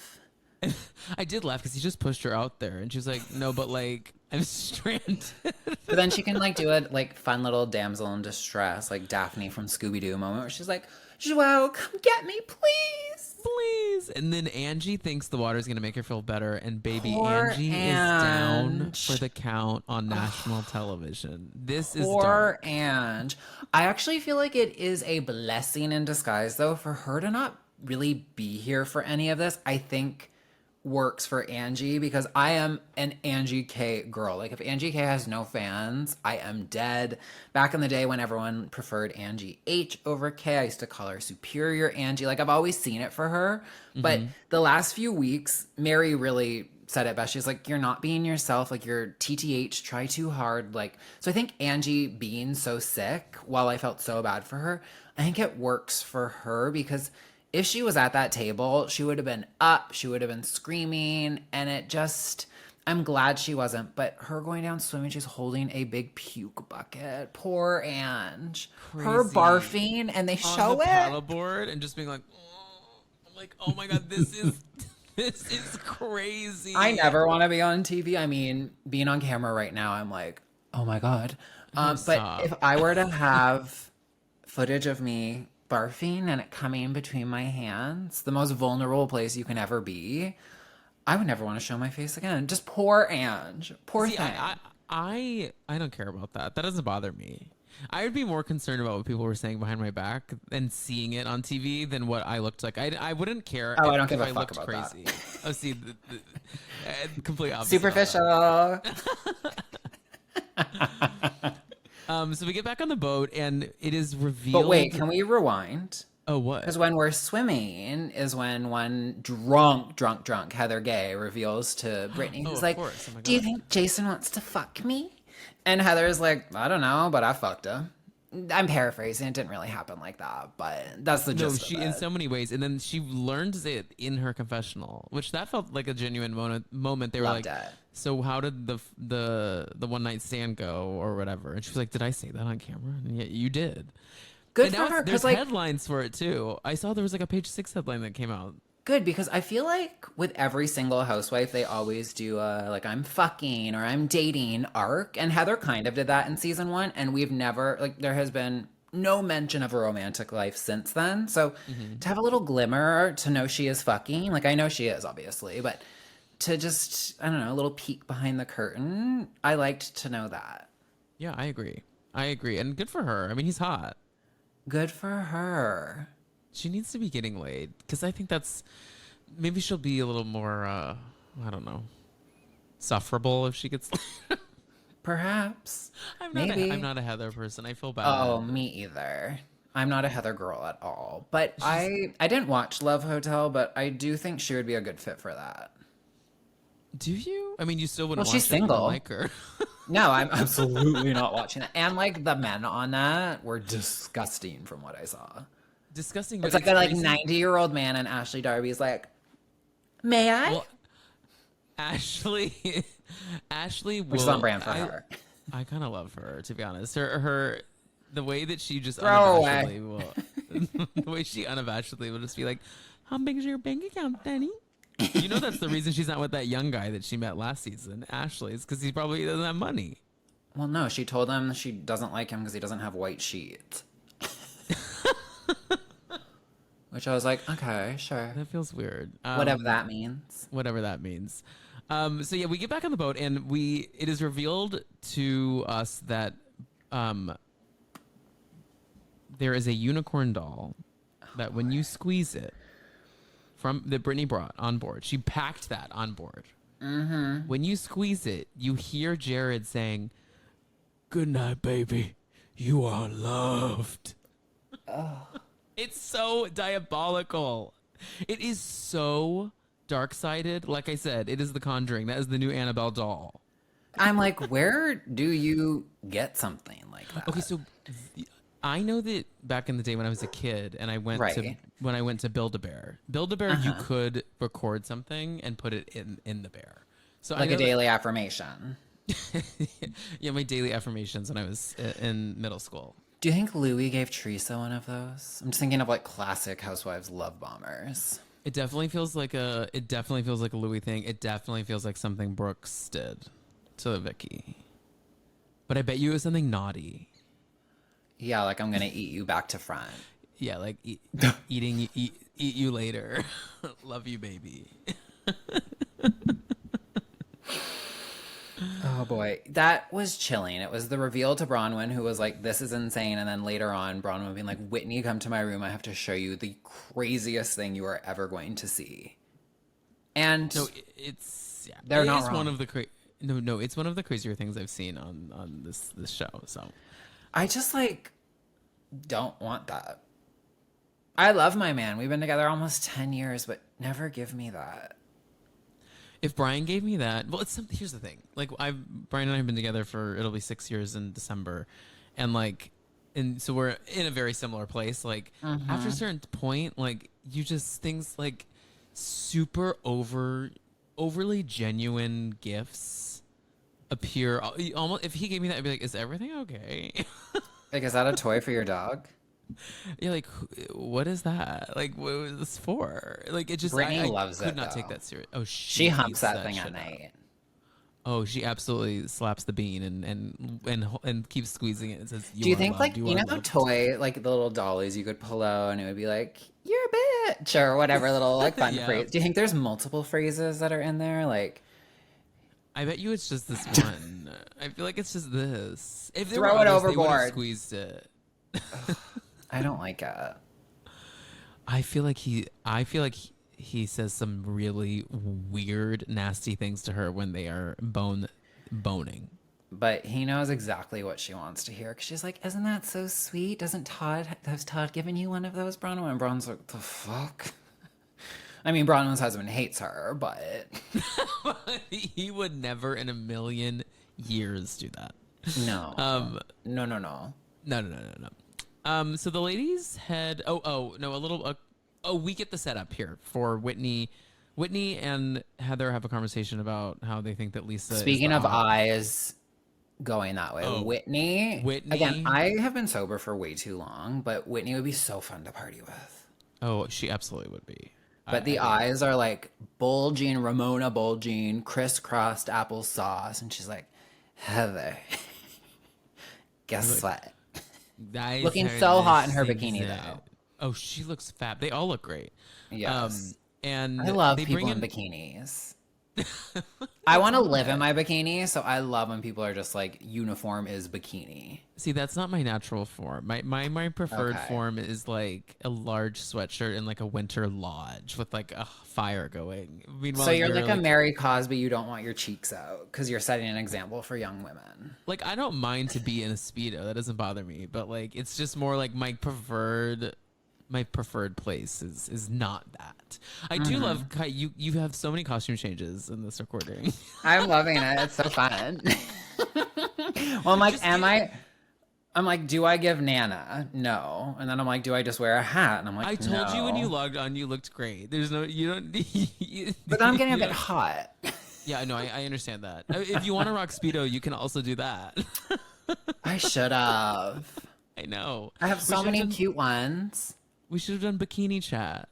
I did laugh because he just pushed her out there, and she was like, "No, but like I'm stranded." But then she can like do a like fun little damsel in distress, like Daphne from Scooby Doo moment, where she's like, "JWoww, come get me, please, please." And then Angie thinks the water is gonna make her feel better, and baby Poor Angie is down for the count on national television. This is poor dark. Ange. I actually feel like it is a blessing in disguise, though, for her to not really be here for any of this. I think works for Angie because I am an Angie K girl. Like if Angie K has no fans, I am dead. Back in the day when everyone preferred Angie H over K, I used to call her Superior Angie. Like I've always seen it for her. But the last few weeks, Mary really said it best. She's like, you're not being yourself. Like you're TTH, try too hard. Like, so I think Angie being so sick, while I felt so bad for her, I think it works for her because if she was at that table, she would have been up, she would have been screaming, and it just, I'm glad she wasn't. But her going down swimming, she's holding a big puke bucket. Poor Ange. Crazy. Her barfing, and they on show the it. Paddleboard and just being like, oh, I'm like, oh my god, this is crazy. I never want to be on TV. I mean, being on camera right now, I'm like, oh my god. But if I were to have footage of me barfing and it coming between my hands, the most vulnerable place you can ever be, I would never want to show my face again. Just poor Ange. Poor thing. I don't care about that. That doesn't bother me. I would be more concerned about what people were saying behind my back and seeing it on TV than what I looked like. I wouldn't care. Oh, I don't give a fuck about crazy. that. Oh, see, complete opposite. Superficial. So we get back on the boat and it is revealed. But wait, can we rewind? Oh, what? Because when we're swimming is when one drunk Heather Gay reveals to Brittany, who's like, do you think Jason wants to fuck me? And Heather's like, I don't know, but I fucked her. I'm paraphrasing. It didn't really happen like that, but that's the gist of it. In so many ways. And then she learns it in her confessional, which that felt like a genuine moment. They were Loved like, it. so how did the one night stand go or whatever? And she was like, did I say that on camera? And yeah, you did. Good for her. There's headlines for it too. I saw there was like a Page 6 headline that came out. Good, because I feel like with every single housewife, they always do like I'm fucking or I'm dating arc. And Heather kind of did that in season 1. And we've never, like, there has been no mention of a romantic life since then. So to have a little glimmer, to know she is fucking, like I know she is, obviously, but to just, I don't know, a little peek behind the curtain, I liked to know that. Yeah, I agree. And good for her. I mean, he's hot. Good for her. She needs to be getting laid because I think that's maybe she'll be a little more I don't know, sufferable if she gets laid. Perhaps. I'm Maybe. not a Heather person. I feel bad. Oh, me either. I'm not a Heather girl at all. But I didn't watch Love Hotel, but I do think she would be a good fit for that. Do you? I mean, you still wouldn't Well, watch she's it if you single. don't like her. No, I'm absolutely not watching that. And like the men on that were disgusting from what I saw. Disgusting. It's like a 90-year-old man, and Ashley Darby's like, may I? Well, Ashley Which is on brand for her. I kind of love her, to be honest. Her the way that she just Throw unabashedly will, the way she unabashedly will just be like, how big is your bank account, Danny? You know that's the reason she's not with that young guy that she met last season, Ashley's, because he probably doesn't have money. Well, no, she told him she doesn't like him because he doesn't have white sheets. Which I was like, okay, sure. That feels weird. Whatever that means. Whatever that means. So yeah, we get back on the boat and it is revealed to us that there is a unicorn doll that when you squeeze it that Brittany brought on board, she packed that on board. Mm-hmm. When you squeeze it, you hear Jared saying, Good night, baby. You are loved. Oh. It's so diabolical. It is so dark-sided. Like I said, it is The Conjuring. That is the new Annabelle doll. I'm like, where do you get something like that? Okay, so I know that back in the day when I was a kid and I went to Build-A-Bear. Build-A-Bear, you could record something and put it in the bear. So like a daily affirmation. Yeah, my daily affirmations when I was in middle school. Do you think Louis gave Teresa one of those? I'm just thinking of like classic Housewives love bombers. It definitely feels like a Louis thing. It definitely feels like something Brooks did to Vicky. But I bet you it was something naughty. Yeah, like I'm gonna eat you back to front. Yeah, like eat you later. Love you, baby. Oh boy, that was chilling. It was the reveal to Bronwyn, who was like, "This is insane," and then later on, Bronwyn being like, "Whitney, come to my room. I have to show you the craziest thing you are ever going to see." And no, it's they're not wrong. One of the it's one of the crazier things I've seen on this show. So I just like don't want that. I love my man. We've been together almost 10 years, but never give me that. If Brian gave me that, well, here's the thing. Like, Brian and I have been together it'll be 6 years in December. And so we're in a very similar place. Like, after a certain point, like, things like super overly genuine gifts appear. Almost, if he gave me that, I'd be like, is everything okay? Like, is that a toy for your dog? Yeah, like, what is that? Like, what was this for? Like, it just, Brittany I loves could it, not though. take that serious. Oh, she humps that thing at night. Oh, she absolutely slaps the bean and keeps squeezing it and says, do you think, like, you know how toy, like, the little dollies you could pull out and it would be like, you're a bitch, or whatever little, like, fun phrase. Do you think there's multiple phrases that are in there? Like, I bet you it's just this one. I feel like it's just this. If throw it others, overboard. They would have squeezed it. I don't like it. I feel like he says some really weird, nasty things to her when they are boning. But he knows exactly what she wants to hear. Because she's like, isn't that so sweet? Has Todd given you one of those, Bronwyn? And Bron's like, the fuck? I mean, Bronwyn's husband hates her, but... He would never in a million years do that. No. No. So the ladies had we get the setup here for Whitney and Heather have a conversation about how they think that Lisa Speaking of eyes going that way, Whitney again, I have been sober for way too long, but Whitney would be so fun to party with. Oh, she absolutely would be. But the eyes are like bulging, Ramona bulging, crisscrossed applesauce, and she's like, Heather, guess what? Looking so hot in her bikini, though. Oh, she looks fab. They all look great. Yes. And I love people in bikinis. I want to live in my bikini, so I love when people are just like, uniform is bikini. See, that's not my natural form. My preferred form is like a large sweatshirt in like a winter lodge with like a fire going. Meanwhile, so you're like a Mary Cosby, you don't want your cheeks out because you're setting an example for young women. Like, I don't mind to be in a Speedo. That doesn't bother me. But like, it's just more like my preferred place is not that. I do love you have so many costume changes in this recording. I'm loving it. It's so fun. Well, I'm like, I'm like, do I give Nana? No. And then I'm like, do I just wear a hat? And I'm like, I told you when you logged on, you looked great. There's no, you don't. But I'm getting a bit hot. Yeah, no, I understand that. If you want to rock Speedo, you can also do that. I should have. I know. I have so many cute ones. We should have done bikini chat.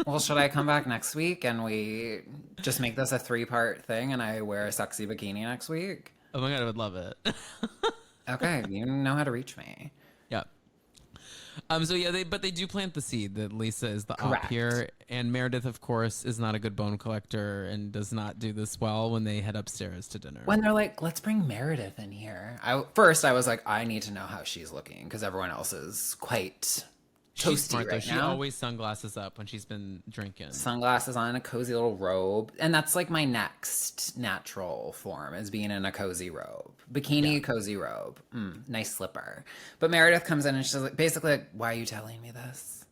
Well, should I come back next week and we just make this a 3-part thing and I wear a sexy bikini next week? Oh my God, I would love it. Okay, you know how to reach me. Yeah. So yeah, they do plant the seed that Lisa is the Correct. op here, and Meredith, of course, is not a good bone collector and does not do this well when they head upstairs to dinner. When they're like, let's bring Meredith in here. First, I was like, I need to know how she's looking because everyone else is quite She's toasty smart, though. right She now. always sunglasses up when she's been drinking. Sunglasses on, a cozy little robe. And that's like my next natural form, is being in a cozy robe. Bikini, cozy robe. Nice slipper. But Meredith comes in and she's like, basically like, why are you telling me this?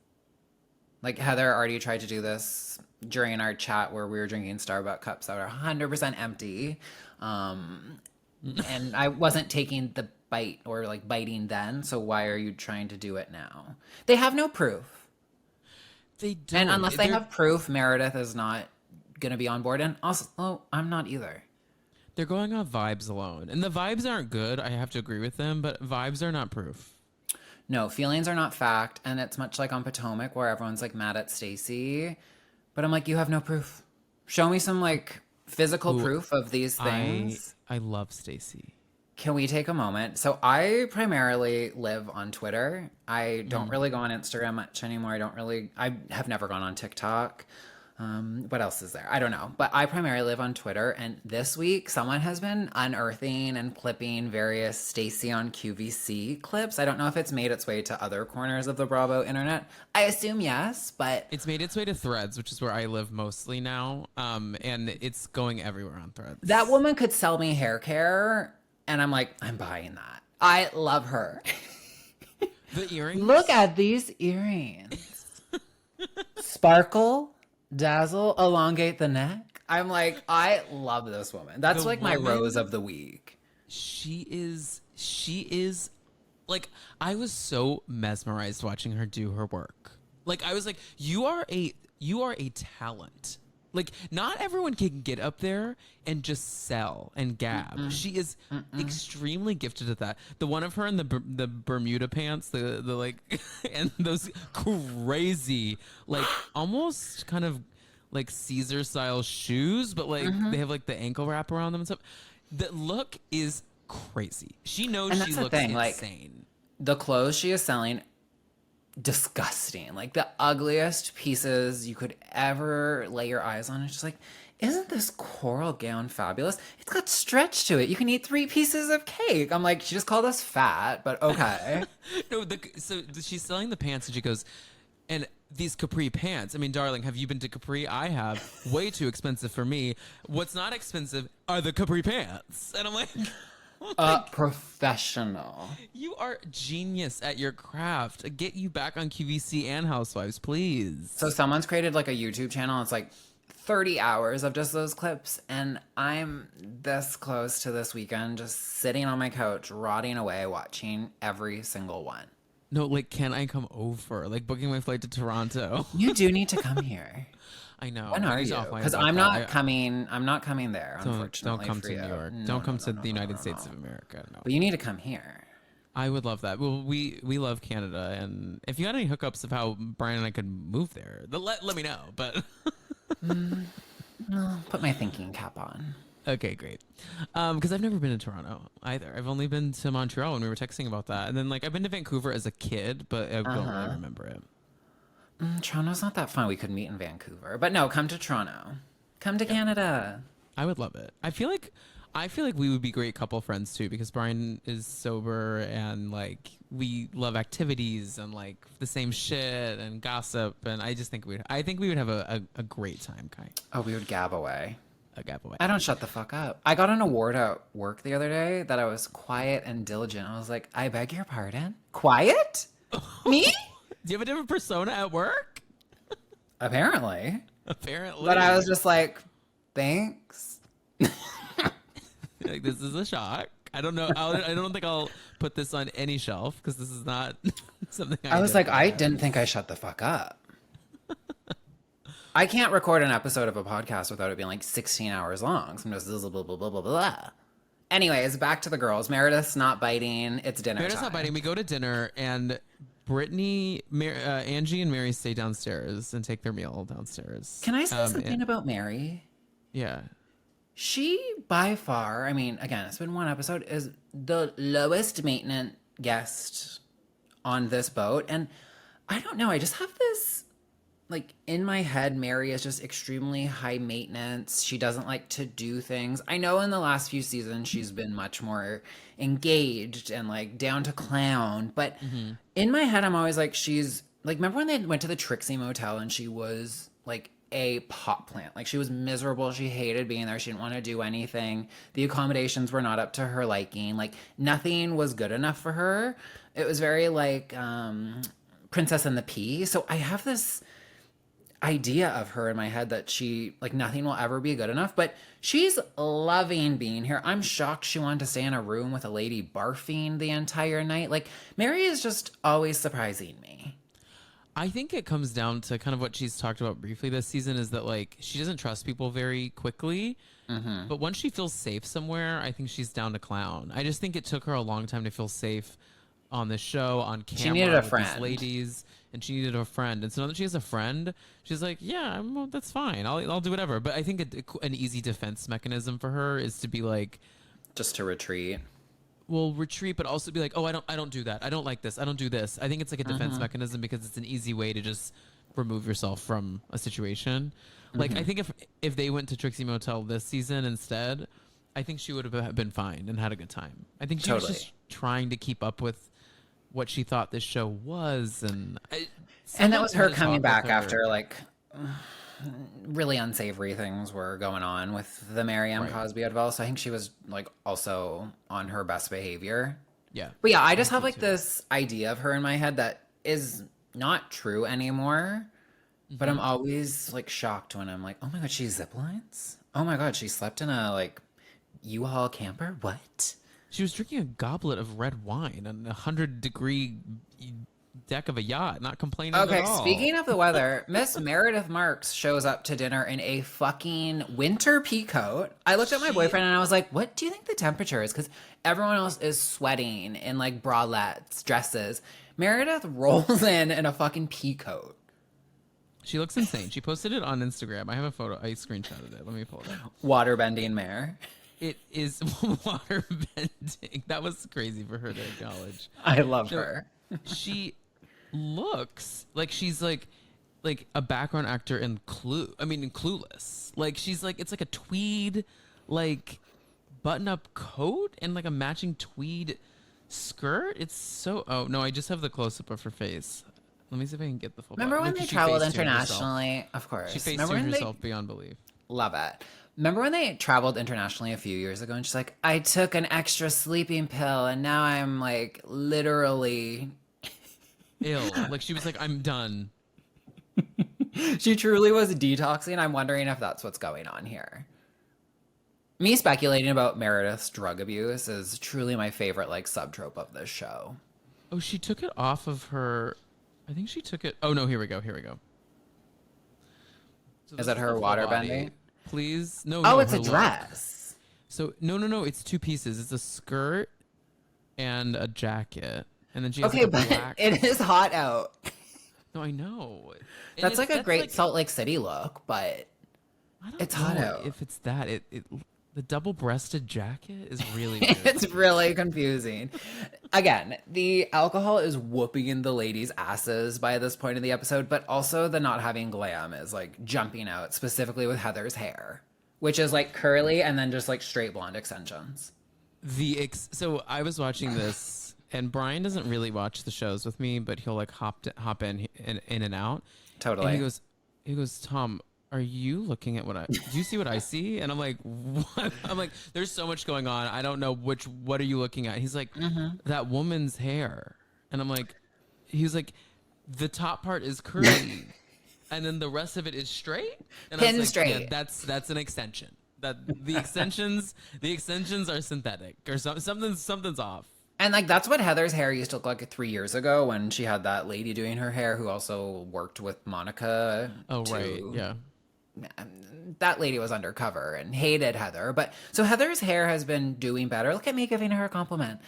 Like, Heather already tried to do this during our chat where we were drinking Starbucks cups that were 100% empty. And I wasn't taking the bite or like biting then. So why are you trying to do it now? They have no proof. They don't. And unless they have proof, Meredith is not going to be on board. And also, I'm not either. They're going off vibes alone. And the vibes aren't good. I have to agree with them. But vibes are not proof. No, feelings are not fact. And it's much like on Potomac where everyone's like mad at Stacey. But I'm like, you have no proof. Show me some like physical proof of these things. I love Stacey. Can we take a moment? So I primarily live on Twitter. I don't really go on Instagram much anymore. I have never gone on TikTok. What else is there? I don't know. But I primarily live on Twitter. And this week, someone has been unearthing and clipping various Stacey on QVC clips. I don't know if it's made its way to other corners of the Bravo internet. I assume yes, but... It's made its way to Threads, which is where I live mostly now. And it's going everywhere on Threads. That woman could sell me hair care, and I'm like, I'm buying that. I love her. The earrings? Look at these earrings. Sparkle, dazzle, elongate the neck. I'm like, I love this woman. That's like my rose of the week. She is like, I was so mesmerized watching her do her work. Like, I was like, you are a talent. Like, not everyone can get up there and just sell and gab. She is extremely gifted at that. The one of her in the Bermuda pants, the like, and those crazy, like, almost kind of like Caesar style shoes, but like they have like the ankle wrap around them and stuff. The look is crazy. She knows she looks insane. Like, the clothes she is selling, disgusting. Like the ugliest pieces you could ever lay your eyes on. It's just like, isn't this coral gown fabulous? It's got stretch to it. You can eat 3 pieces of cake. I'm like, she just called us fat, but okay. No, so she's selling the pants and she goes, and these capri pants. I mean, darling, have you been to Capri? I have. Way too expensive for me. What's not expensive are the capri pants. And I'm like... professional. You are genius at your craft. Get you back on QVC and Housewives, please. So someone's created like a YouTube channel. It's like 30 hours of just those clips. And I'm this close to this weekend, just sitting on my couch, rotting away, watching every single one. No, like, can I come over? Like, booking my flight to Toronto. You do need to come here. I know. When are you? Because I'm not coming. I'm not coming there. Unfortunately, don't come to New York. Don't come to the United States of America. No. But you need to come here. I would love that. Well, we love Canada, and if you got any hookups of how Brian and I could move there, let me know. But I'll put my thinking cap on. Okay, great. Because I've never been to Toronto either. I've only been to Montreal when we were texting about that, and then like I've been to Vancouver as a kid, but I don't really remember it. Toronto's not that fun. We could meet in Vancouver, but no, come to Toronto. Come to Canada. I would love it. I feel like we would be great couple friends too, because Brian is sober and like we love activities and like the same shit and gossip, and I think we would have a great time, Kai. Oh, we would gab away. A gab away. I don't shut the fuck up. I got an award at work the other day that I was quiet and diligent. I was like, I beg your pardon? Quiet? Me? Do you have a different persona at work? Apparently. Apparently. But I was just like, thanks. Like, this is a shock. I don't know. I don't think I'll put this on any shelf because this is not something I was like, I didn't think I shut the fuck up. I can't record an episode of a podcast without it being like 16 hours long. So I'm just blah, blah, blah, blah, blah, blah. Anyways, back to the girls. Meredith's not biting. It's dinner time. Meredith's not biting. We go to dinner and Brittany, Angie, and Mary stay downstairs and take their meal downstairs. Can I say something about Mary? Yeah. She, by far, I mean, again, it's been one episode, is the lowest maintenance guest on this boat. And I don't know, I just have this, like, in my head, Mary is just extremely high maintenance. She doesn't like to do things. I know in the last few seasons she's been much more engaged and, like, down to clown. But in my head, I'm always like, she's like, remember when they went to the Trixie Motel and she was like a pot plant? Like, she was miserable. She hated being there. She didn't want to do anything. The accommodations were not up to her liking. Like, nothing was good enough for her. It was very like Princess and the Pea. So I have this idea of her in my head that she, like, nothing will ever be good enough, but she's loving being here. I'm shocked she wanted to stay in a room with a lady barfing the entire night. Like, Mary is just always surprising me. I think it comes down to kind of what she's talked about briefly this season, is that, like, she doesn't trust people very quickly. Mm-hmm. But once she feels safe somewhere, I think she's down to clown. I just think it took her a long time to feel safe on the show, on camera. She needed a with friend. These ladies, and she needed a friend. And so now that she has a friend, she's like, yeah, that's fine. I'll do whatever. But I think an easy defense mechanism for her is to be like, just to retreat. Well, retreat, but also be like, oh, I don't do that. I don't like this. I don't do this. I think it's like a defense mechanism because it's an easy way to just remove yourself from a situation. Like, I think if they went to Trixie Motel this season instead, I think she would have been fine and had a good time. I think she was just trying to keep up with what she thought this show was, and that was her coming back after, like, really unsavory things were going on with the Mary M. Cosby advice. So I think she was, like, also on her best behavior. Yeah. But yeah, I just have, like, this idea of her in my head that is not true anymore. But I'm always, like, shocked when I'm like, oh my God, she ziplines? Oh my God, she slept in a, like, U-Haul camper? What? She was drinking a goblet of red wine on a 100-degree deck of a yacht, not complaining at all. Okay, speaking of the weather, Miss Meredith Marks shows up to dinner in a fucking winter pea coat. I looked at my boyfriend and I was like, what do you think the temperature is? Because everyone else is sweating in, like, bralettes, dresses. Meredith rolls in a fucking pea coat. She looks insane. She posted it on Instagram. I have a photo. I screenshotted it. Let me pull it up. Waterbending mare. It is water bending. That was crazy for her to acknowledge. I love her. She looks like she's like a background actor in in Clueless. Like, she's like, it's like a tweed, like, button-up coat and like a matching tweed skirt. It's so, oh no, I just have the close-up of her face. Let me see if I can get the full. Remember when they traveled internationally? Of course. She facetuned herself beyond belief. Love it. Remember when they traveled internationally a few years ago and she's like, I took an extra sleeping pill and now I'm, like, literally ill. Like, she was like, I'm done. She truly was detoxing. I'm wondering if that's what's going on here. Me speculating about Meredith's drug abuse is truly my favorite, like, subtrope of this show. Oh, she took it off of her. I think she took it. Oh no, here we go. So is that her waterbending? Please, no. Oh, it's a dress. So no, it's two pieces. It's a skirt and a jacket, and then she has, okay, like, a but black... it is hot out. No, I know. That's like a great Salt Lake City look, but it's hot out. If it's that, the double-breasted jacket is really weird. It's really confusing. Again, the alcohol is whooping in the ladies' asses by this point in the episode, but also the not having glam is, like, jumping out, specifically with Heather's hair, which is, like, curly and then just, like, straight blonde extensions. So I was watching this, and Brian doesn't really watch the shows with me, but he'll, like, hop in and out. Totally. And he goes, Tom, are you looking at do you see what I see? And I'm like, what? I'm like, there's so much going on. I don't know what are you looking at? He's like, that woman's hair. And I'm like, he's like, the top part is curly and then the rest of it is straight. And Pin I was like, straight. Yeah, that's an extension. That the extensions are synthetic or something's off. And, like, that's what Heather's hair used to look like 3 years ago when she had that lady doing her hair who also worked with Monica. Oh, right. Yeah. That lady was undercover and hated Heather. But so Heather's hair has been doing better. Look at me giving her a compliment.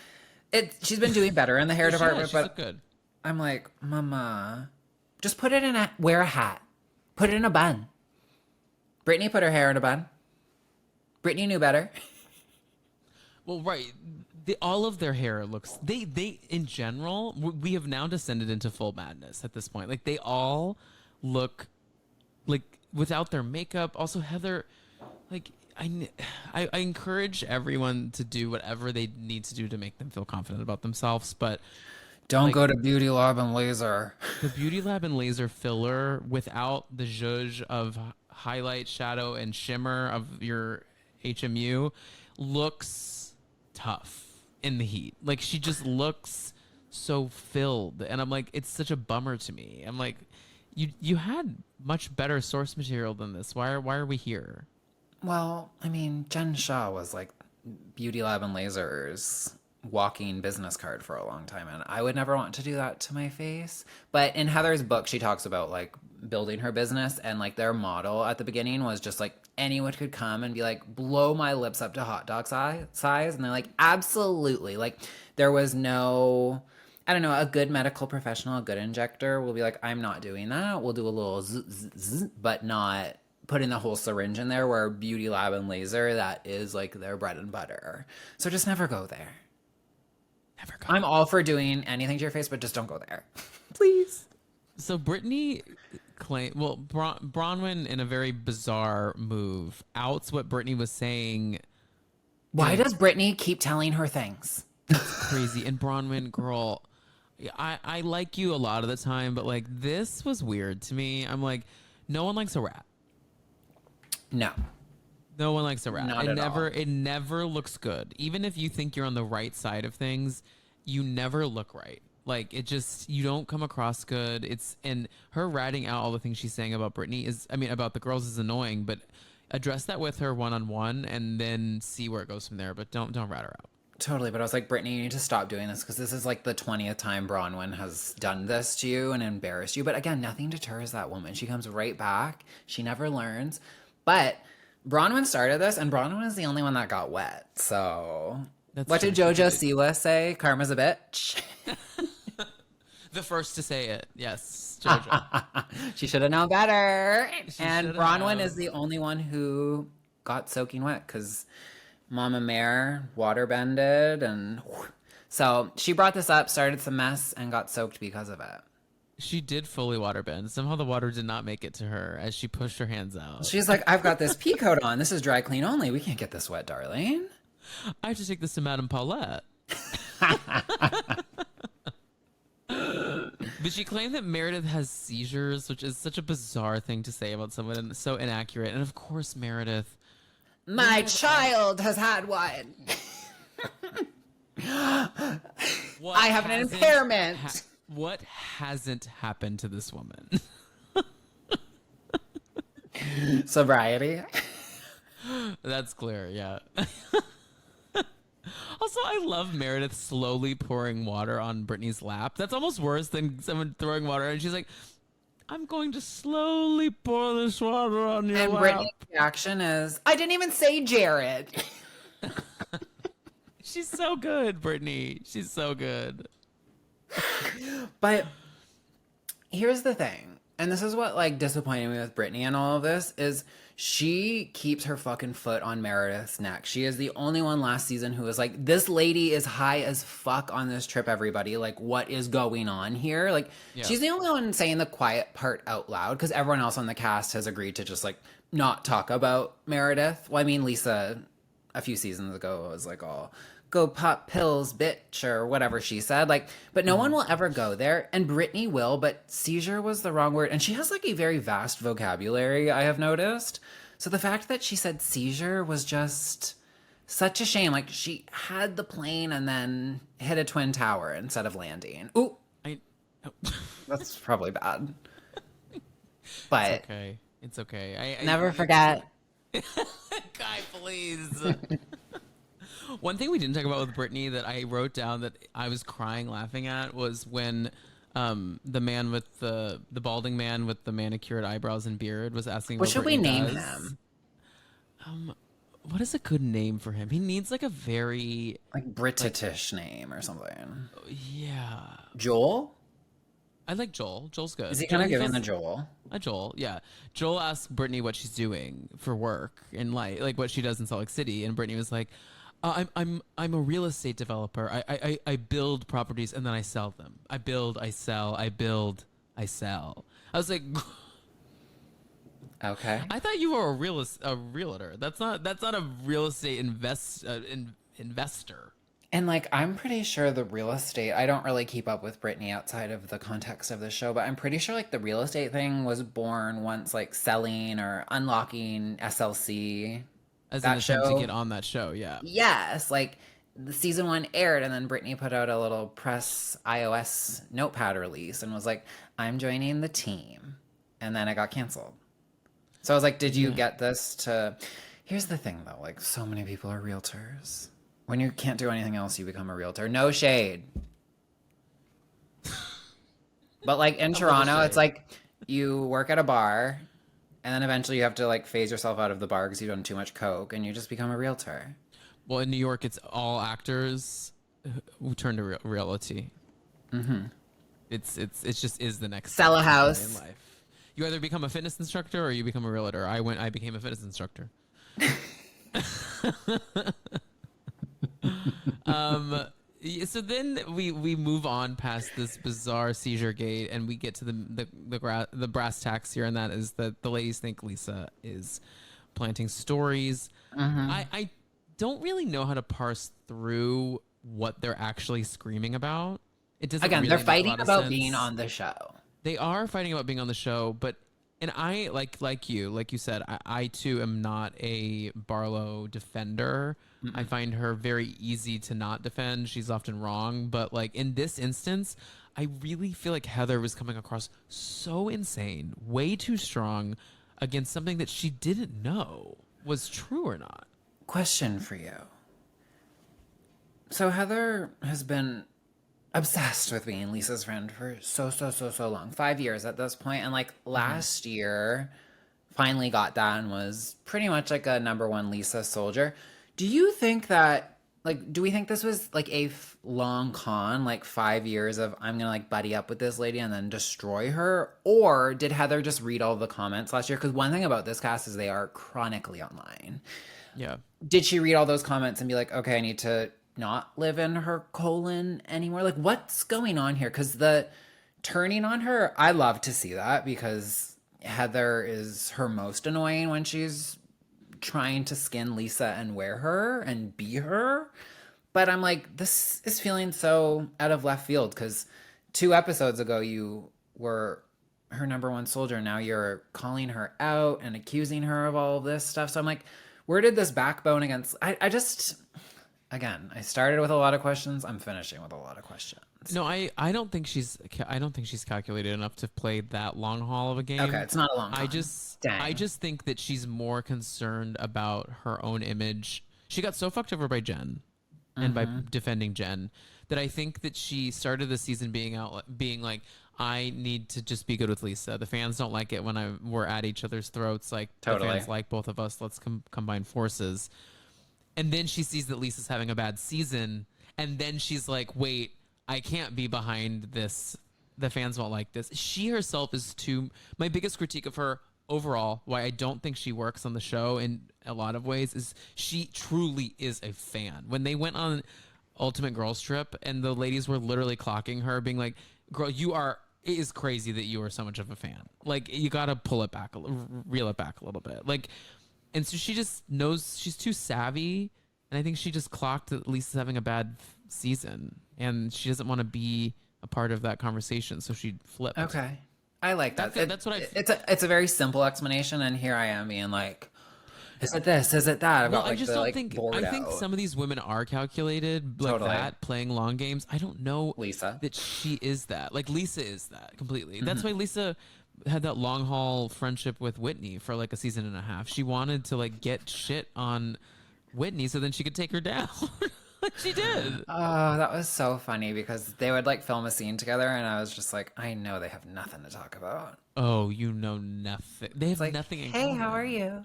She's been doing better in the hair department. But good. I'm like, Mama, just put it wear a hat. Put it in a bun. Brittany put her hair in a bun. Brittany knew better. Well, right. All of their hair looks. They in general, we have now descended into full madness at this point. Like, they all look like without their makeup. Also, Heather, like, I encourage everyone to do whatever they need to do to make them feel confident about themselves. But Don't Like go to Beauty Lab and laser. the Beauty Lab and laser filler without the zhuzh of highlight, shadow, and shimmer of your HMU looks tough in the heat. Like she just looks so filled, and I'm like, it's such a bummer to me. I'm like, you had much better source material than this. Why are we here? Well, I mean, Jen Shaw was like Beauty Lab and Laser's walking business card for a long time, and I would never want to do that to my face. But in Heather's book, she talks about like building her business, and like their model at the beginning was just like anyone could come and be like, blow my lips up to hot dog size, and they're like, absolutely. Like there was no, I don't know, a good medical professional, a good injector will be like, I'm not doing that. We'll do a little but not putting the whole syringe in there, where Beauty Lab and Laser, that is like their bread and butter. So just never go there. Never go. I'm all for doing anything to your face, but just don't go there. Please. So Brittany claimed, well, Bronwyn, in a very bizarre move, outs what Brittany was saying. Why does Brittany keep telling her things? It's crazy. And Bronwyn, girl, I like you a lot of the time, but like this was weird to me. I'm like, no one likes a rat. No. No one likes a rat. Not at all. It never looks good. Even if you think you're on the right side of things, you never look right. Like it just, you don't come across good. And her ratting out all the things she's saying about Brittany about the girls is annoying, but address that with her one-on-one and then see where it goes from there. But don't rat her out. Totally, but I was like, Brittany, you need to stop doing this, because this is like the 20th time Bronwyn has done this to you and embarrassed you. But again, nothing deters that woman. She comes right back. She never learns. But Bronwyn started this, and Bronwyn is the only one that got wet. So what did JoJo Siwa say? Karma's a bitch. The first to say it. Yes, JoJo. She should have known better. And Bronwyn is the only one who got soaking wet, because Mama Mare waterbended, and so she brought this up, started some mess, and got soaked because of it. She did fully waterbend. Somehow the water did not make it to her as she pushed her hands out. She's like, I've got this pea coat on. This is dry clean only. We can't get this wet, darling. I have to take this to Madame Paulette. But she claimed that Meredith has seizures, which is such a bizarre thing to say about someone, and so inaccurate. And of course, Meredith. My child has had one. I have an impairment. What hasn't happened to this woman? Sobriety. That's clear, yeah. Also, I love Meredith slowly pouring water on Brittany's lap. That's almost worse than someone throwing water, and she's like, I'm going to slowly pour this water on your lap. And Brittany's reaction is, I didn't even say Jared. She's so good, Brittany. She's so good. But here's the thing, and this is what like disappointed me with Brittany and all of this, is she keeps her fucking foot on Meredith's neck. She is the only one last season who was like, this lady is high as fuck on this trip, everybody. Like, what is going on here? Like, she's the only one saying the quiet part out loud, because everyone else on the cast has agreed to just like not talk about Meredith. Well, I mean, Lisa a few seasons ago was like, all go pop pills, bitch, or whatever she said. Like, but no one will ever go there. And Brittany will, but seizure was the wrong word. And she has like a very vast vocabulary, I have noticed. So the fact that she said seizure was just such a shame. Like, she had the plane and then hit a twin tower instead of landing. Ooh. That's probably bad. But it's okay. It's okay. Never forget. Guy, please. One thing we didn't talk about with Brittany that I wrote down that I was crying laughing at was when the man with the balding man with the manicured eyebrows and beard was asking what should we name does. him? What is a good name for him? He needs like a very like British name or something. Yeah. Joel? I like Joel. Joel's good. Is he kind of giving the Joel? A Joel, yeah. Joel asked Brittany what she's doing for work and like what she does in Salt Lake City, and Brittany was like, I'm a real estate developer. I build properties and then I sell them. I build, I sell. I build, I sell. I was like, okay. I thought you were a realtor. That's not a real estate investor. And like, I'm pretty sure the real estate, I don't really keep up with Britney outside of the context of the show, but I'm pretty sure like the real estate thing was born once like selling or unlocking SLC, As an that attempt to show. get on that show, yeah. Yes, like the season one aired, and then Britney put out a little press iOS notepad release and was like, I'm joining the team. And then it got canceled. So I was like, did you get this to. Here's the thing though, like so many people are realtors. When you can't do anything else, you become a realtor. No shade. But like in Toronto, it's like you work at a bar and then eventually you have to like phase yourself out of the bar because you've done too much coke and you just become a realtor. Well, in New York, it's all actors who turn to reality. Mm-hmm. It's just is the next sell a step house in life. You either become a fitness instructor or you become a realtor. I became a fitness instructor. So then we move on past this bizarre seizure gate and we get to the brass tacks here, and that is that the ladies think Lisa is planting stories. I don't really know how to parse through what they're actually screaming about. It doesn't again, really they're make fighting a lot of about sense. being on the show. They are fighting about being on the show, but and I like you said, I too am not a Barlow defender. I find her very easy to not defend. She's often wrong, but like in this instance, I really feel like Heather was coming across so insane, way too strong against something that she didn't know was true or not. Question for you. So Heather has been obsessed with being Lisa's friend for so long. 5 years at this point. And like last year, finally got that and was pretty much like a number one Lisa soldier. Do you think that, like, do we think this was like a long con, like 5 years of I'm gonna like buddy up with this lady and then destroy her? Or did Heather just read all the comments last year? Because one thing about this cast is they are chronically online. Yeah. Did she read all those comments and be like, okay, I need to not live in her colon anymore? Like, what's going on here? Because the turning on her, I love to see that because Heather is her most annoying when she's trying to skin Lisa and wear her and be her. But I'm like, this is feeling so out of left field because 2 episodes ago you were her number one soldier. Now you're calling her out and accusing her of all of this stuff. So I'm like, where did this backbone against? I just, again, I started with a lot of questions. I'm finishing with a lot of questions. No, I don't think she's calculated enough to play that long haul of a game. Okay, it's not a long haul. I just think that she's more concerned about her own image. She got so fucked over by Jen and by defending Jen that I think that she started the season being like, I need to just be good with Lisa. The fans don't like it when we're at each other's throats. Like, totally. The fans like both of us. Let's combine forces. And then she sees that Lisa's having a bad season. And then she's like, wait, I can't be behind this. The fans won't like this. She herself is too... My biggest critique of her overall, why I don't think she works on the show in a lot of ways, is she truly is a fan. When they went on Ultimate Girls Trip and the ladies were literally clocking her, being like, girl, it is crazy that you are so much of a fan. Like, you gotta pull it back, reel it back a little bit. Like, and so she just knows she's too savvy, and I think she just clocked that Lisa's having a bad season, and she doesn't want to be a part of that conversation, so she flipped. Okay, I like that. That's what I. It's a very simple explanation, and here I am being like, is it this? Is it that? I think some of these women are calculated like that, playing long games. I don't know Lisa that she is that. Like, Lisa is that completely. That's why Lisa had that long haul friendship with Whitney for like a season and a half. She wanted to like get shit on Whitney so then she could take her down. She did. Oh, that was so funny because they would like film a scene together and I was just like, I know they have nothing to talk about. Oh, you know nothing. They have nothing in common. Hey, how are you?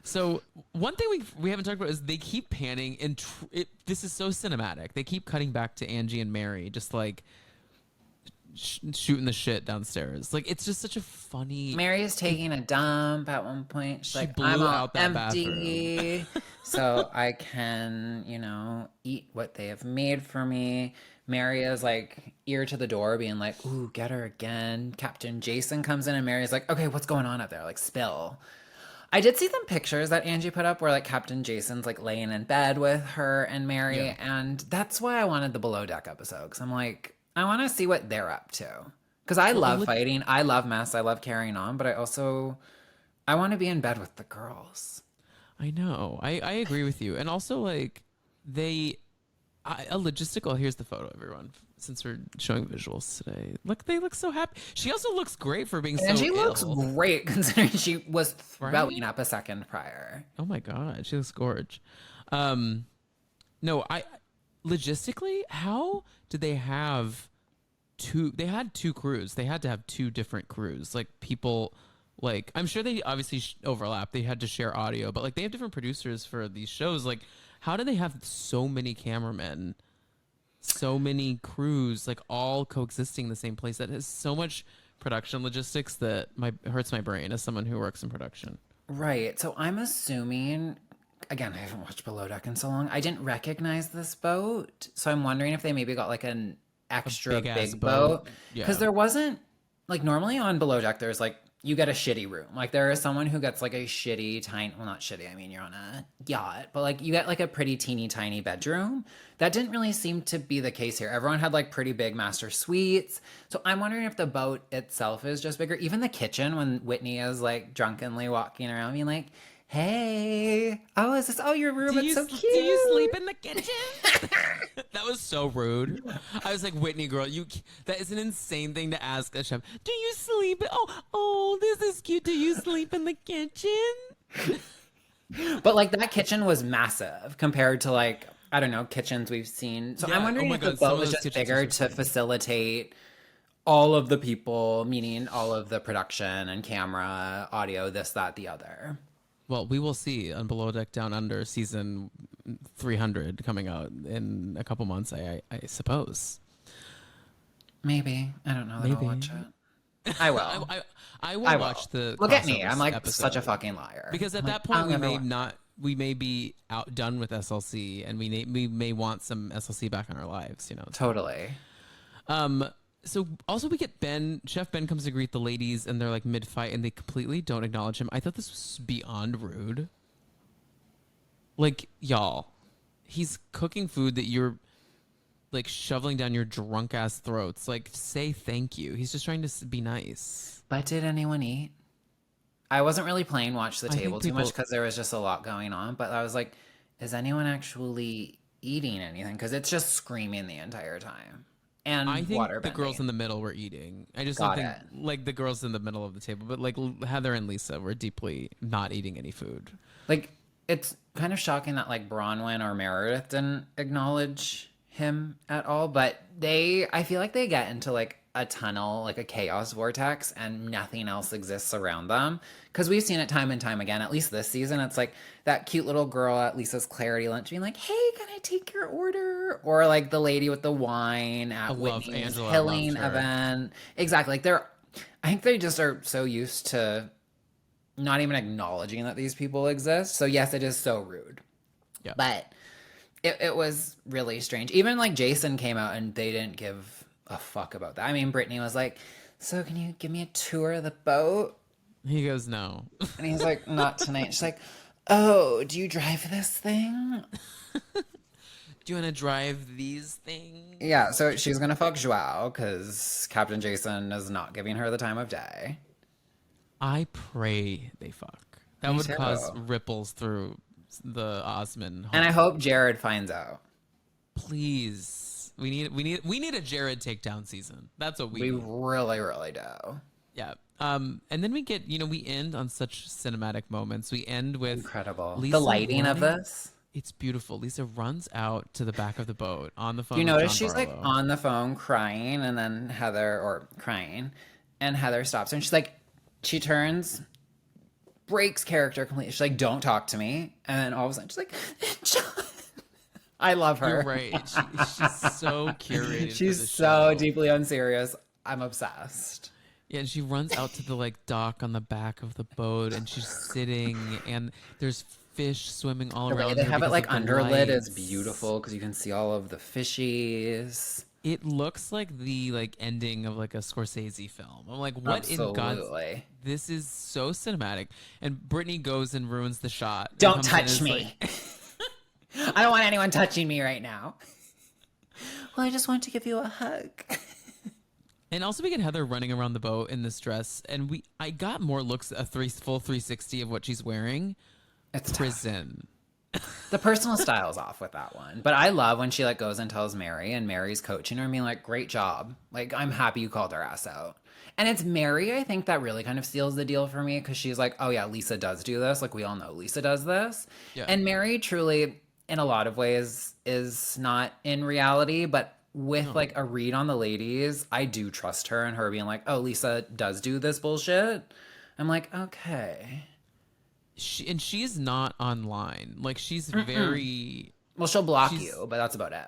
So one thing we haven't talked about is they keep panning, and this is so cinematic. They keep cutting back to Angie and Mary, just like shooting the shit downstairs. Like, it's just such a funny. Mary is taking a dump at one point. She's like, blew I'm out that empty, so I can, eat what they have made for me. Mary is like ear to the door, being like, "Ooh, get her again." Captain Jason comes in, and Mary's like, "Okay, what's going on up there? Like, spill." I did see some pictures that Angie put up where like Captain Jason's like laying in bed with her and Mary, and that's why I wanted the Below Deck episode, because I'm like, I want to see what they're up to. Because I love fighting, I love mess, I love carrying on, but I want to be in bed with the girls. I know. I agree with you. And also, like, a logistical, here's the photo, everyone, since we're showing visuals today. Look, they look so happy. She also looks great for being and so she looks great considering she was throwing right? up a second prior. Oh my God, she looks gorge. No, logistically, how did they have they had two crews. They had to have two different crews. Like people, like I'm sure they obviously overlap. They had to share audio, but like they have different producers for these shows. Like how do they have so many cameramen, so many crews, like all coexisting in the same place? That has so much production logistics that hurts my brain as someone who works in production. Right. So I'm assuming, again, I haven't watched Below Deck in so long. I didn't recognize this boat. So I'm wondering if they maybe got like an extra big boat. Because there wasn't, like normally on Below Deck, there's like, you get a shitty room. Like there is someone who gets like a shitty tiny, well not shitty, I mean you're on a yacht, but like you get like a pretty teeny tiny bedroom. That didn't really seem to be the case here. Everyone had like pretty big master suites. So I'm wondering if the boat itself is just bigger. Even the kitchen, when Whitney is like drunkenly walking around being like, hey, oh, is this, oh, your room, it's so cute. Do you sleep in the kitchen? That was so rude. I was like, Whitney, girl, that is an insane thing to ask a chef. Do you sleep? Oh, this is cute. Do you sleep in the kitchen? But like that kitchen was massive compared to like, I don't know, kitchens we've seen. So I'm wondering if the boat was just bigger to facilitate all of the people, meaning all of the production and camera, audio, this, that, the other. Well, we will see on Below Deck Down Under season 300 coming out in a couple months, I suppose. Maybe. I don't know that I'll watch it. I will. I will watch the Look at me. I'm like episode. Such a fucking liar. Because at that point we may be outdone with SLC and we may want some SLC back in our lives, you know. Totally. So also we get Chef Ben comes to greet the ladies and they're like mid-fight and they completely don't acknowledge him. I thought this was beyond rude. Like, y'all, he's cooking food that you're like shoveling down your drunk ass throats. Like, say thank you. He's just trying to be nice. But did anyone eat? I wasn't really playing watch the table too much because there was just a lot going on. But I was like, is anyone actually eating anything? Because it's just screaming the entire time. And I think the girls in the middle were eating. I just don't think like the girls in the middle of the table, but like Heather and Lisa were deeply not eating any food. Like it's kind of shocking that like Bronwyn or Meredith didn't acknowledge him at all, but I feel like they get into like a tunnel, like a chaos vortex, and nothing else exists around them. Because we've seen it time and time again, at least this season. It's like that cute little girl at Lisa's Clarity lunch being like, hey, can I take your order? Or like the lady with the wine at Whitney's Hilling event. Exactly. Like I think they just are so used to not even acknowledging that these people exist. So yes, it is so rude. Yeah. But it was really strange. Even like Jason came out and they didn't give a fuck about that. I mean, Brittany was like, so can you give me a tour of the boat? He goes, no. And he's like, not tonight. She's like, oh, do you drive this thing? Do you want to drive these things? Yeah, so she's going to fuck Joao because Captain Jason is not giving her the time of day. I pray they fuck. That would cause ripples through the Osmond home. And I hope Jared finds out. Please. We need a Jared takedown season. That's what we need. Really, really do. Yeah. And then we get, we end on such cinematic moments. We end with incredible. Lisa the lighting of this. It's beautiful. Lisa runs out to the back of the boat on the phone. You notice she's like on the phone crying, and then Heather stops her and she's like, she turns, breaks character completely. She's like, don't talk to me. And then all of a sudden she's like, John. I love her. You're right. She's so curated. She's so deeply unserious. I'm obsessed. Yeah, and she runs out to the like dock on the back of the boat, and she's sitting, and there's fish swimming all around. They have it like underlit. It's beautiful because you can see all of the fishies. It looks like the ending of like a Scorsese film. I'm like, what in God's... Absolutely. This is so cinematic. And Brittany goes and ruins the shot. and Don't comes in touch as, me. I don't want anyone touching me right now. Well, I just want to give you a hug. And also we get Heather running around the boat in this dress, and I got more looks, full 360 of what she's wearing. It's prison. The personal style's off with that one. But I love when she like goes and tells Mary, and Mary's coaching her and being like, great job. Like, I'm happy you called her ass out. And it's Mary, I think, that really kind of seals the deal for me, because she's like, oh yeah, Lisa does do this. Like, we all know Lisa does this. Yeah. And Mary truly, in a lot of ways, is not in reality, but with like a read on the ladies, I do trust her, and her being like, oh, Lisa does do this bullshit. I'm like, okay. She's not online. Like, she's very... Well, she'll block you, but that's about it.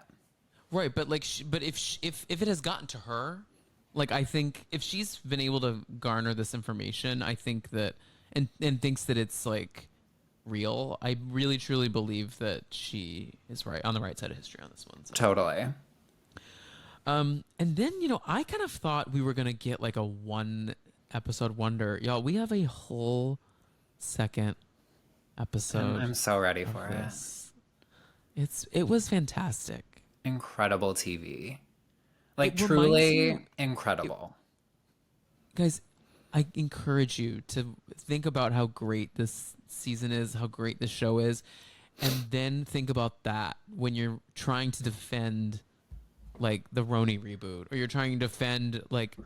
Right, but like, if it has gotten to her, like, I think if she's been able to garner this information, I think that, and thinks that it's like real, I really truly believe that she is right on the right side of history on this one. So. Totally. And then, I kind of thought we were going to get like a 1-episode wonder. Y'all, we have a whole second episode. I'm so ready for it. It was fantastic. Incredible TV. Like, truly incredible. Guys, I encourage you to think about how great this season is, how great this show is, and then think about that when you're trying to defend like the RHONY reboot, or you're trying to defend like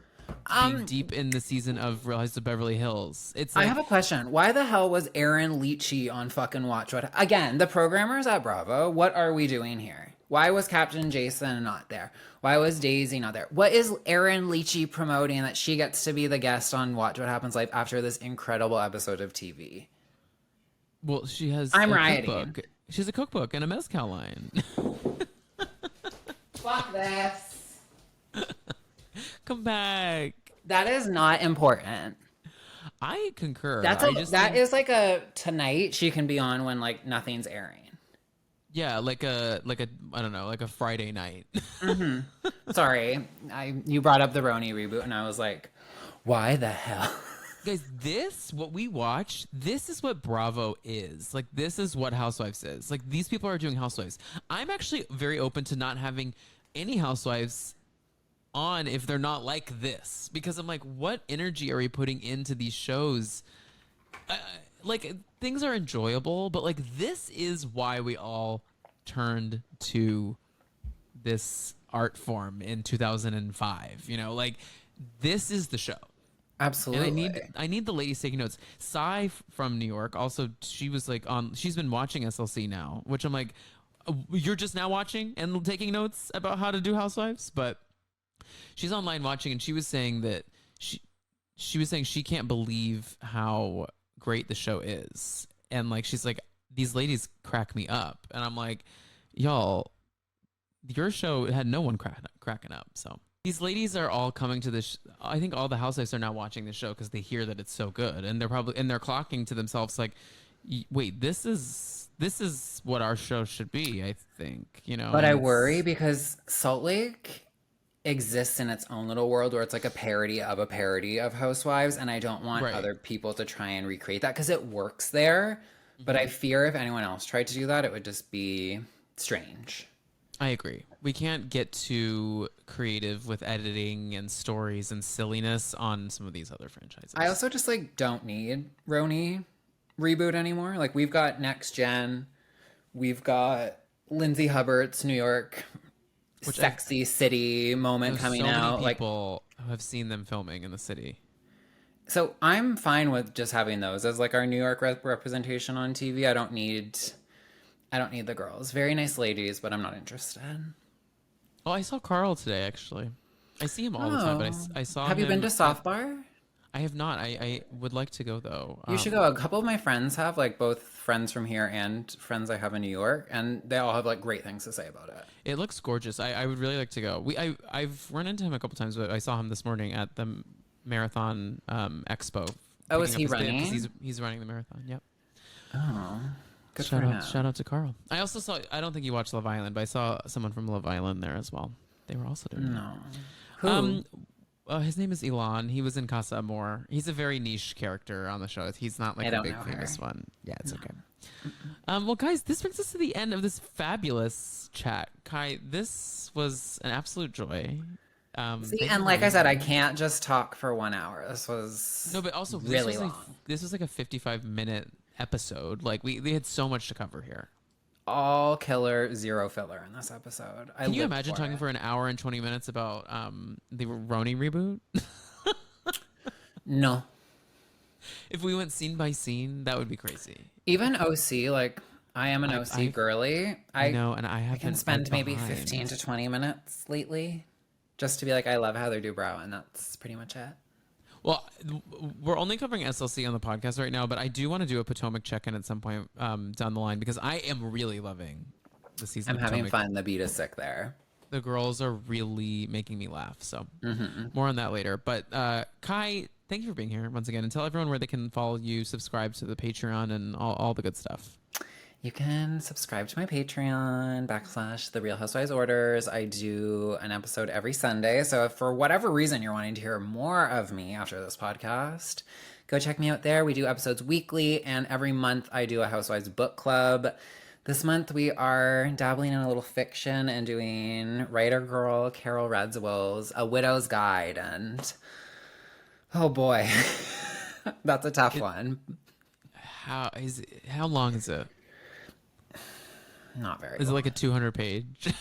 being deep in the season of Real Housewives of Beverly Hills. It's like, I have a question. Why the hell was Aaron Leachy on fucking Watch What? Again, the programmers at Bravo, what are we doing here? Why was Captain Jason not there? Why was Daisy not there? What is Aaron Leachy promoting that she gets to be the guest on Watch What Happens Live after this incredible episode of TV? Well, she has rioting. She has a cookbook and a mezcal line. Fuck this. Come back. That is not important. I concur. That is like a tonight she can be on when like nothing's airing. Yeah, like a I don't know, like a Friday night. Mm-hmm. Sorry, you brought up the RHONY reboot, and I was like, why the hell? Guys, what we watch, this is what Bravo is. Like, this is what Housewives is. Like, these people are doing Housewives. I'm actually very open to not having any Housewives on if they're not like this, because I'm like, what energy are we putting into these shows? Like, things are enjoyable, but like, this is why we all turned to this art form in 2005. Like, this is the show. Absolutely. And I need the ladies taking notes. Sai from New York, also, she was like she's been watching SLC now, which I'm like, you're just now watching and taking notes about how to do Housewives? But she's online watching, and she was saying that she was saying she can't believe how great the show is. And like, she's like, these ladies crack me up. And I'm like, y'all, your show had no one cracking up. So these ladies are all coming to this. I think all the Housewives are now watching the show because they hear that it's so good, and they're clocking to themselves like, wait, this is what our show should be. I think, But I worry because Salt Lake exists in its own little world where it's like a parody of Housewives, and I don't want other people to try and recreate that because it works there. Mm-hmm. But I fear if anyone else tried to do that, it would just be strange. I agree. We can't get too creative with editing and stories and silliness on some of these other franchises. I also just like don't need RHONY reboot anymore. Like, we've got Next Gen, we've got Lindsay Hubbard's New York sexy city moment coming out. Many people have seen them filming in the city. So I'm fine with just having those as like our New York representation on TV. I don't need the girls. Very nice ladies, but I'm not interested. Oh, I saw Carl today, actually. I see him all the time, but I saw him. Have you been to Soft Bar? I have not. I would like to go, though. You should go. A couple of my friends have, like, both friends from here and friends I have in New York, and they all have, like, great things to say about it. It looks gorgeous. I would really like to go. I've run into him a couple times, but I saw him this morning at the Marathon Expo. Oh, is he running? He's running the marathon, yep. Oh, Shout out to Carl. I also saw, I don't think you watched Love Island, but I saw someone from Love Island there as well. They were also doing No. Who? His name is Elon. He was in Casa Amor. He's a very niche character on the show. He's not like a big famous one. Yeah, it's okay. Well, guys, this brings us to the end of this fabulous chat. Kai, this was an absolute joy. See, and like I said, I can't just talk for 1 hour. This was but also really long. This was like a 55-minute episode. Like we had so much to cover here. All killer, zero filler in this episode. Can you imagine talking for an hour and 20 minutes about the Roni reboot? No. If we went scene by scene, that would be crazy. Even OC, like I am an OC girly. I know, and I can spend maybe 15 to 20 minutes lately just to be like, I love Heather Dubrow, and that's pretty much it. Well, we're only covering SLC on the podcast right now, but I do want to do a Potomac check-in at some point down the line because I am really loving the season. I'm having fun. The beat is sick there. The girls are really making me laugh. So more on that later. But Kai, thank you for being here once again. And tell everyone where they can follow you, subscribe to the Patreon, and all the good stuff. You can subscribe to my Patreon / The Real Housewives Orders. I do an episode every Sunday. So if for whatever reason you're wanting to hear more of me after this podcast, go check me out there. We do episodes weekly, and every month I do a Housewives book club. This month we are dabbling in a little fiction and doing writer girl Carol Radziwill's A Widow's Guide. And oh boy, that's a tough one. How long is it? Not very. Is it like a 200-page?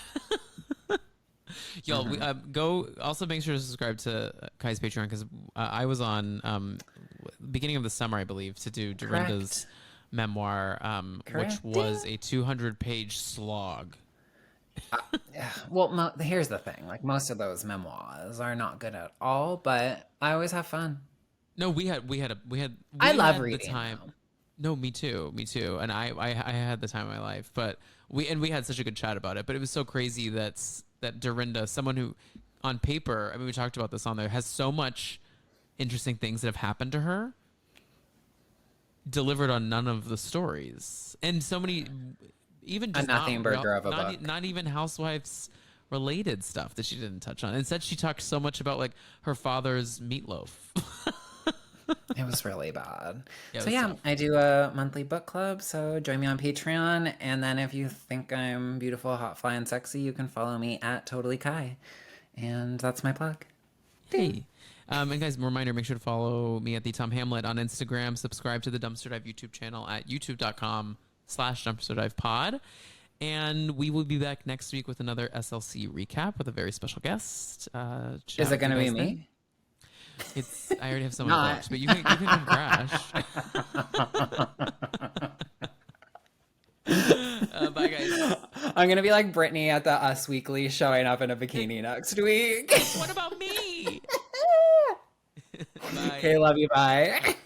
Y'all, go also make sure to subscribe to Kai's Patreon because I was on beginning of the summer, I believe, to do Dorinda's memoir, which was a 200-page slog. Well, here's the thing: like most of those memoirs are not good at all, but I always have fun. No, we had. I love reading. Time. No, me too. And I had the time of my life, but we had such a good chat about it. But it was so crazy that Dorinda, someone who, on paper, I mean, we talked about this on there, has so much interesting things that have happened to her, delivered on none of the stories, and so many, even just nothing burger of a book, not even housewives related stuff that she didn't touch on. Instead, she talked so much about like her father's meatloaf. It was really bad. Yeah, so yeah, tough. I do a monthly book club, so join me on Patreon. And then if you think I'm beautiful, hot, fly, and sexy, you can follow me at Totally Kai. And that's my plug. Hey. And guys, reminder, make sure to follow me at the Tom Hamlet on Instagram. Subscribe to the Dumpster Dive YouTube channel at youtube.com/dumpsterdivepod. And we will be back next week with another SLC recap with a very special guest. Is it going to be me? I already have someone booked, but you can come crash. Bye, guys. I'm going to be like Brittany at the Us Weekly showing up in a bikini next week. What about me? Bye. Okay, love you. Bye.